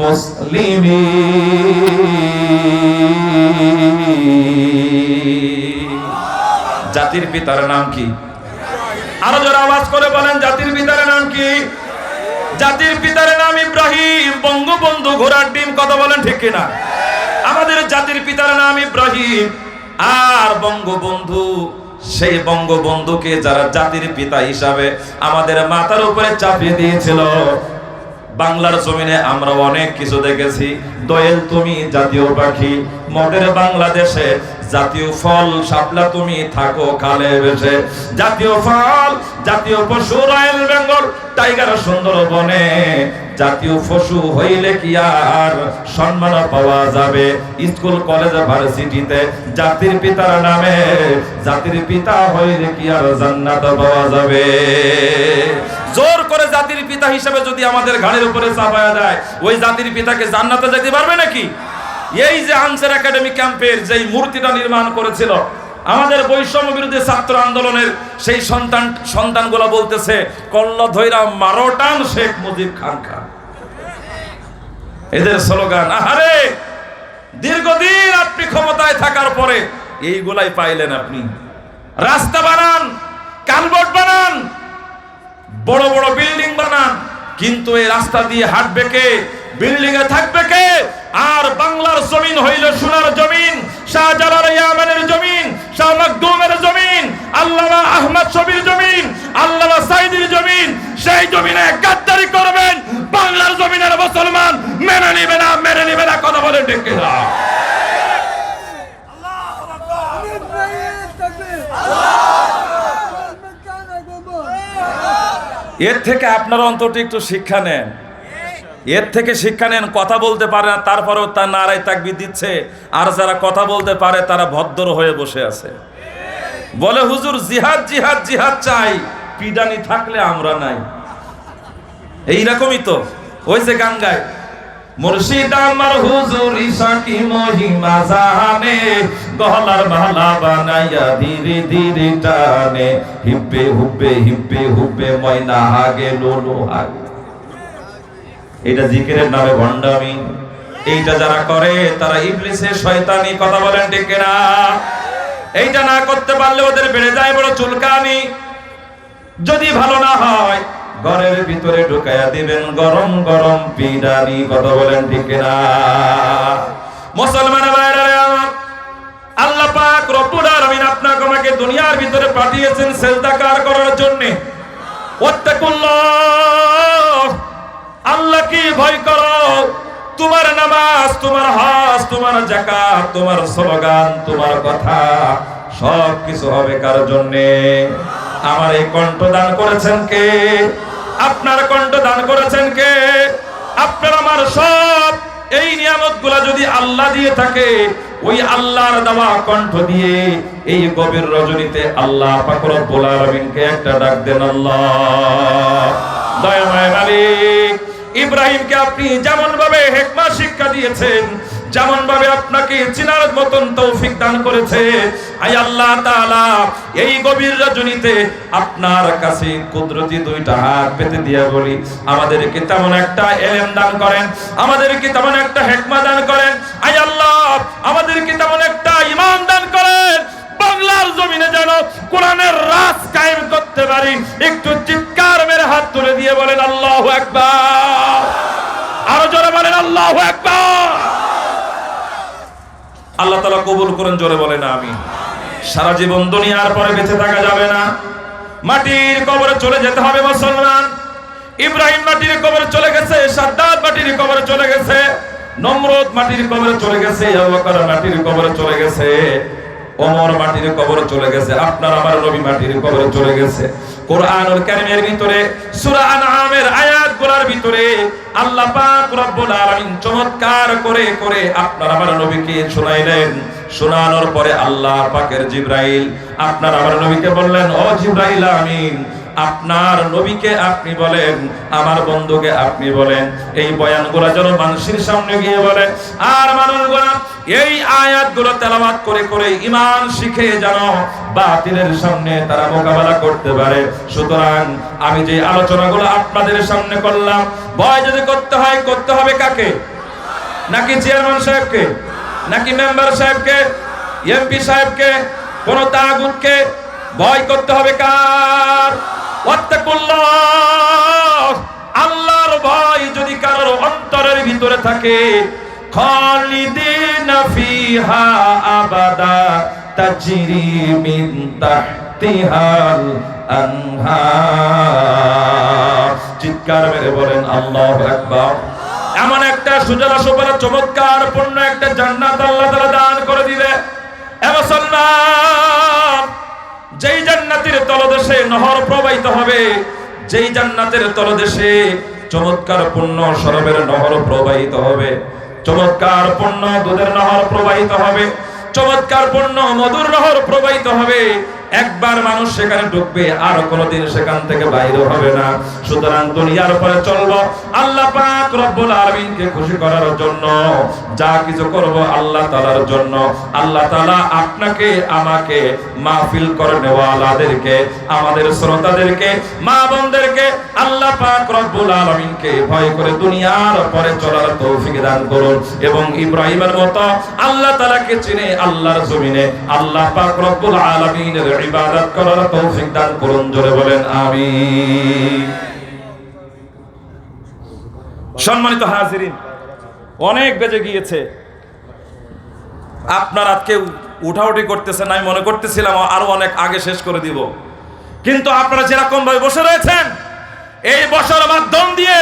মুসলিমিন। জাতির পিতার নাম কি? আরো জোরে আওয়াজ করে বলেন জাতির পিতার নাম কি? জাতির পিতার নাম ইব্রাহিম। বঙ্গবন্ধু ঘোড়ার ডিম, কথা বলেন ঠিক কিনা? আমাদের জাতির পিতার নাম ইব্রাহিম। আর বঙ্গবন্ধু, সেই বঙ্গবন্ধুকে যারা জাতির পিতা হিসাবে আমাদের মাথার উপরে চাপিয়ে দিয়েছিল, বাংলার জমিনে আমরা অনেক কিছু দেখেছি। দোয়েল তুমি জাতীয় পাখি, মদের বাংলাদেশে জাতীয় ফল শাপলা তুমি থাকো খালে ভেসে। জাতীয় ফল জাতীয় পশু রয়্যাল বেঙ্গল টাইগার সুন্দরবনে। জাতীয় পশু হইলে কি আর সম্মান পাওয়া যাবে স্কুল কলেজ ভার্সিটিতে জাতির পিতার নামে? জাতির পিতা হইলে কি আর জান্নাত পাওয়া যাবে? জোর করে জাতির পিতা হিসেবে যদি আমাদের ঘাড়ের উপরে চাপায়া দেয়, ওই জাতির পিতাকে জান্নাতে যেতে পারবে নাকি? এই যে আনসার একাডেমি ক্যাম্পের যেই মূর্তিটা নির্মাণ করেছিল আমাদের বৈষম্য বিরোধী ছাত্র আন্দোলনের সেই সন্তানগুলো বলতেছে কল্লা ধৈরা মারোটান শেখ মুজিব খান খান। এদের স্লোগান। আরে দীর্ঘদিন আপনি ক্ষমতায় থাকার পরে এইগুলাই পাইলেন। আপনি রাস্তা বানান, কালভার্ট বানান, বড় বড় বিল্ডিং বানান, কিন্তু এই রাস্তা দিয়ে হাঁটবে কে? বিল্ডিং এ থাকবে কে? আর বাংলার জমিন হইল সোনার জমিন, শাহজালাল ইয়ামানের জমিন, শাহ মাকদুমের জমিন, আল্লামা আহমদ শফির জমিন, আল্লামা সাইদির জমিন। সেই জমিনে গাদ্দারি করবেন, বাংলার জমিনের মুসলমান মেনে নিবে না, মেনে নিবে না। কথা বলেন ঠিক কিনা? এর থেকে আপনারা অন্তত একটু শিক্ষা নেন, এর থেকে শিক্ষা নেন। কথা বলতে পারে না, তারপরেও তার নারায় তাকবীর দিচ্ছে। আর যারা কথা বলতে পারে তারা ভদ্র হয়ে বসে আছে, বলে হুজুর জিহাদ জিহাদ জিহাদ চাই, পিডানি থাকলে আমরা নাই। এইরকমই তো ওই যে গান গায়, মুর্শিদ আমার হুজুর ঈশাকি মহিমা জানে, গলার মালা বানাইয়া ধীরে ধীরে টানে, হিব্বে হুব্বে হিব্বে হুব্বে ময়না হাগে লোলো হাগে। এটা জিকিরের নামে ভণ্ডামি। এইটা যারা করে তারা ইবলিসের শয়তানি। কথা বলেন ঠিক কিনা? এইটা না করতে পারলে ওদের বেড়ে যায় বড় চুলকানি। যদি ভালো না হয় ঘরের ভিতরে ঢুকাইয়া দিবেন গরম গরম পিডানি। কথা বলেন ঠিক কিনা? মুসলমান ভাইরা আমার, আল্লাহ পাক রব্বুল আলামিন আপনাকে আমাকে দুনিয়ার ভিতরে পাঠিয়েছেন সিজদাকার করার জন্য। ওয়াত্তাকুল্লাহ, আল্লাহকে ভয় করো। তোমার নামাজ, তোমার হজ, তোমার যাকাত, তোমার স্লোগান, তোমার কথা সব কিছু হবে কার জন্যে? আমার এই কণ্ঠ দান করেছেন কে? আপনার কণ্ঠ দান করেছেন কে? আপনার আমার সব এই নিয়ামতগুলা যদি আল্লাহ দিয়ে থাকে, ওই আল্লাহর দেওয়া কণ্ঠ দিয়ে এই গভীর রজনীতে আল্লাহ পাক রব্বুল আলামিনকে একটা ডাক দেন, আল্লাহ দয়াময় মালিক। ইব্রাহিমকে আপনি যেমন ভাবে হিকমত শিক্ষা দিয়েছেন, যেমন ভাবে আপনাকে চিনার মতন তৌফিক দান করেছে, আয় আল্লাহ তাআলা এই গভীর রজনীতে আপনার কাছে কুদরতি দুইটা হাত পেতে দিয়ে বলি, আমাদেরকে তেমন একটা ইলম দান করেন, আমাদেরকে তেমন একটা হিকমত দান করেন, আয় আল্লাহ আমাদেরকে তেমন একটা ঈমান দান করেন, বাংলার জমিনে যেন কোরআনের রাজ কায়েম করতে পারি। একটু চিৎকার মেরে হাত তুলে দিয়ে বলেন আল্লাহু আকবার। আরো জোরে বলেন আল্লাহু আকবার। আল্লাহ তাআলা কবুল করেন, জোরে বলেন আমিন। সারা জীবন দুনিয়ার পরে বেঁচে থাকা যাবে না, মাটির কবরে চলে যেতে হবে মুসলমান। ইব্রাহিম মাটির কবরে চলে গেছে, সাদ্দাত মাটির কবরে চলে গেছে, নমরুদ মাটির কবরে চলে গেছে, আবু বকর মাটির কবরে চলে গেছে, ওমর মাটির কবরে চলে গেছে, আপনার আমার নবী মাটির কবরে চলে গেছে। কোরআনুল কারীমের ভিতরে সূরা আনআমের আয়াতগুলোর ভিতরে আল্লাহ পাক রব্বুল আলামিন চমৎকার করে করে আপনার আমার নবীকে শোনাইলেন। শোনানোর পরে আল্লাহ পাকের জিবরাইল আপনার আমার নবীকে বললেন, ও জিবরাইল আমিন, আপনার নবীকে আপনি বলেন, আমার বন্ধুকে আপনি বলেন, এই বয়ানগুলো যেন মানুষের সামনে গিয়ে বলে, আর মানুষগুলো এই আয়াতগুলো তেলাওয়াত করে করে ঈমান শিখে যেন বাতিলের সামনে তারা মোকাবেলা করতে পারে। সুতরাং আমি যে আলোচনাগুলো আপনাদের সামনে করলাম, ভয় যদি করতে হয়, করতে হবে কাকে? নাকি চেয়ারম্যান সাহেবকে, নাকি মেম্বার সাহেবকে, এমপি সাহেবকে, কোন তাগুতকে? ভয় করতে হবে কার? ওয়াত্তাকুল্লাহ, আল্লাহর ভয় যদি কারোর অন্তরের ভিতরে থাকে, খালিদিনা ফিহা আবাদা তাজরি মিন তাহতিহাল আনহার। চিৎকার মেরে বলেন আল্লাহু আকবার। এমন একটা সুজলা সুফলা চমৎকার পূর্ণ একটা জান্নাত আল্লাহ তাআলা দান করে দিবে। এ মুসলমান, যেই জান্নাতের তলদেশে নহর প্রবাহিত হবে, যেই জান্নাতের তলদেশে চমৎকার পূর্ণ শরাবের নহর প্রবাহিত হবে, চমৎকার পূর্ণ দুধের নহর প্রবাহিত হবে, চমৎকার পূর্ণ মধুর নহর প্রবাহিত হবে, একবার মানুষ সেখানে ঢুকবে আর কোনোদিন সেখান থেকে বাইরে হবে না। সুতরাং দুনিয়ার উপরে চলবো আল্লাহ পাক রব্বুল আলামিনকে খুশি করার জন্য, যা কিছু করব আল্লাহ তাআলার জন্য। আল্লাহ তাআলা আপনাকে আমাকে মাহফিল করে নেওয়ালাদেরকে, আমাদের শ্রোতাদেরকে, মা বোনদেরকে আল্লাহ পাক রব্বুল আলামিনকে ভয় করে দুনিয়ার উপরে চলার তৌফিক দান করুন, এবং ইব্রাহিমের মতো আল্লাহ তাআলাকে চিনে আল্লাহর জমিনে আল্লাহ পাক রব্বুল আলামিনের ইবাদত করার তৌফিক দান করুন, জোরে বলেন আমিন। সম্মানিত হাজিরিন, অনেক বেজে গিয়েছে, আপনারা আজকে উঠাউঠি করতেছেন, আমি মনে করতেছিলাম আরো অনেক আগে শেষ করে দিব, কিন্তু আপনারা যেরকম ভাবে বসে রয়েছেন, এই বসার মাধ্যম দিয়ে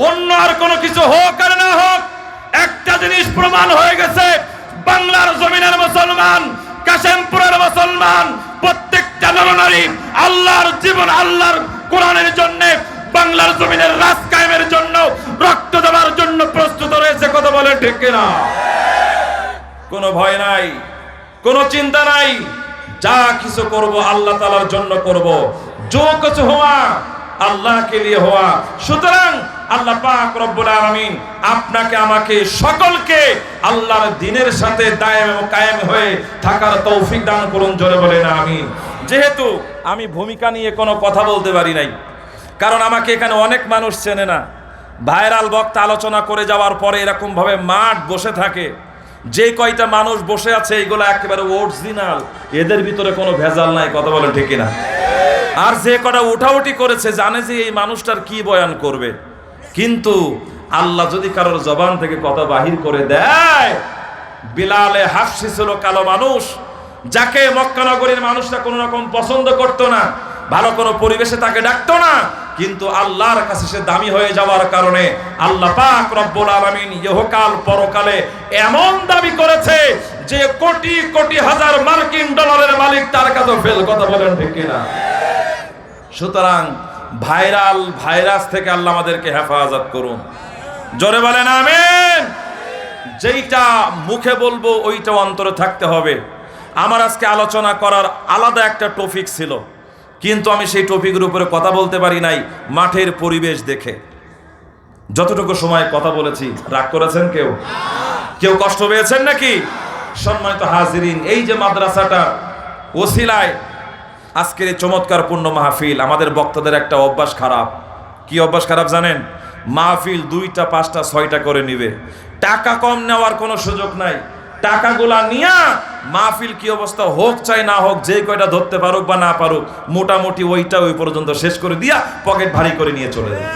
অন্য আর কোনো কিছু হোক আর না হোক, একটা জিনিস প্রমাণ হয়ে গেছে, বাংলার জমিনের মুসলমান, কাশেমপুরের মুসলমান, প্রত্যেকটা নরনারী আল্লাহর জীবন, আল্লাহর কোরআনের জন্য, বাংলার জমিনের রাজ কায়েমের জন্য, রক্ত দেওয়ার জন্য প্রস্তুত রয়েছে। কথা বলে ঠিক কিনা? কোনো ভয় নাই, কোনো চিন্তা নাই, যা কিছু করব আল্লাহ তাআলার জন্য করব, जो कुछ हुआ আল্লাহ কে লিয়ে হওয়া। সুতরাং আল্লাহ পাক রব্বুল আলামিন আপনাকে আমাকে সকলকে আল্লাহর দ্বীনের সাথে দায়েম এবং কায়েম হয়ে থাকার তৌফিক দান করুন, জোরে বলেন আমিন। যেহেতু আমি ভূমিকা নিয়ে কোনো কথা বলতে পারি নাই, কারণ আমাকে এখানে অনেক মানুষ চেনে না, ভাইরাল বক্তা আলোচনা করে যাওয়ার পরে এরকম ভাবে মাঠ বসে থাকে, যে কয়টা মানুষ বসে আছে এইগুলো একেবারে অরিজিনাল, এদের ভিতরে কোনো ভেজাল নাই। কথা বলেন ঠিক কিনা? আর যে কটা উঠাউঠি করেছে জানে যে এই মানুষটার কি বয়ান করবে, কিন্তু আল্লাহ যদি কারোর জবান থেকে কথা বাহির করে দেয়, বিলালে হাফসি ছিল কালো মানুষ, যাকে মক্কা নগরীর মানুষরা কোনো রকম পছন্দ করতো না, ভালো কোনো পরিবেশে তাকে ডাকতো না, কিন্তু আল্লাহর কাছে সে দামি হয়ে যাওয়ার কারণে আল্লাহ পাক রব্বুল আলামিন ইহকাল পরকালে এমন দাবি করেছে যে কোটি কোটি হাজার মার্কিন ডলারের মালিক তার কাছে ফেল, কথা বলেন ঠিক কিনা? সুতরাং ভাইরাস থেকে আল্লাহ আমাদেরকে হেফাজত করুন, জোরে বলেন আমিন। যেইটা মুখে বলবো ওইটা অন্তরে থাকতে হবে। আমার আজকে আলোচনা করার আলাদা একটা টপিক ছিল, কিন্তু আমি সেই টপিকের উপরে কথা বলতে পারি নাই মাঠের পরিবেশ দেখে। যতটুকু সময় কথা বলেছি, রাগ করেছেন কেউ? কেউ কষ্ট পেয়েছেন নাকি? সম্মানিত হাজিরিন, এই যে মাদ্রাসাটা ওসিলায় আজকের এই চমৎকার পূর্ণ মাহফিল, আমাদের বক্তাদের একটা অভ্যাস খারাপ। কি অভ্যাস খারাপ জানেন? মাহফিল 2টা 5টা 6টা করে নিবে, টাকা কম নেওয়ার কোনো সুযোগ নাই। টাকাগুলা নিয়া মাহফিল কি অবস্থা হোক চাই না হোক, যে কয়টা ধরতে পারুক বা না পারুক, মোটামুটি ওইটা ওই পর্যন্ত শেষ করে দিয়া পকেট ভারী করে নিয়ে চলে যায়।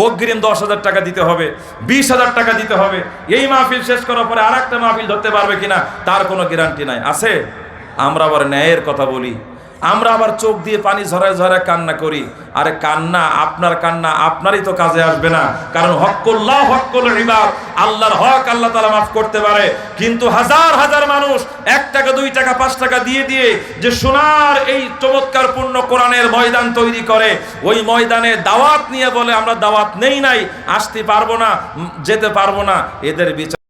অগ্রিম 10,000 টাকা দিতে হবে, 20,000 টাকা দিতে হবে। এই মাহফিল শেষ করার পরে আর একটা মাহফিল ধরতে পারবে কিনা তার কোনো গ্যারান্টি নাই। আছে? আমরা আবার ন্যায়ের কথা বলি, আমরা আবার চোখ দিয়ে পানি ঝরায় ঝরায় কান্না করি। আরে কান্না, আপনার কান্না আপনারই তো কাজে আসবে না, কারণ হক্কুল্লাহ হক্কুল ইবাদ, আল্লাহর হক আল্লাহ তাআলা মাফ করতে পারে। কিন্তু হাজার হাজার মানুষ 1 টাকা 2 টাকা 5 টাকা দিয়ে দিয়ে যে সোনার এই চমৎকার পূর্ণ কোরআনের ময়দান তৈরি করে, ওই ময়দানে দাওয়াত নিয়ে বলে আমরা দাওয়াত নেই নাই, আসতে পারবো না, যেতে পারবো না, এদের বিচার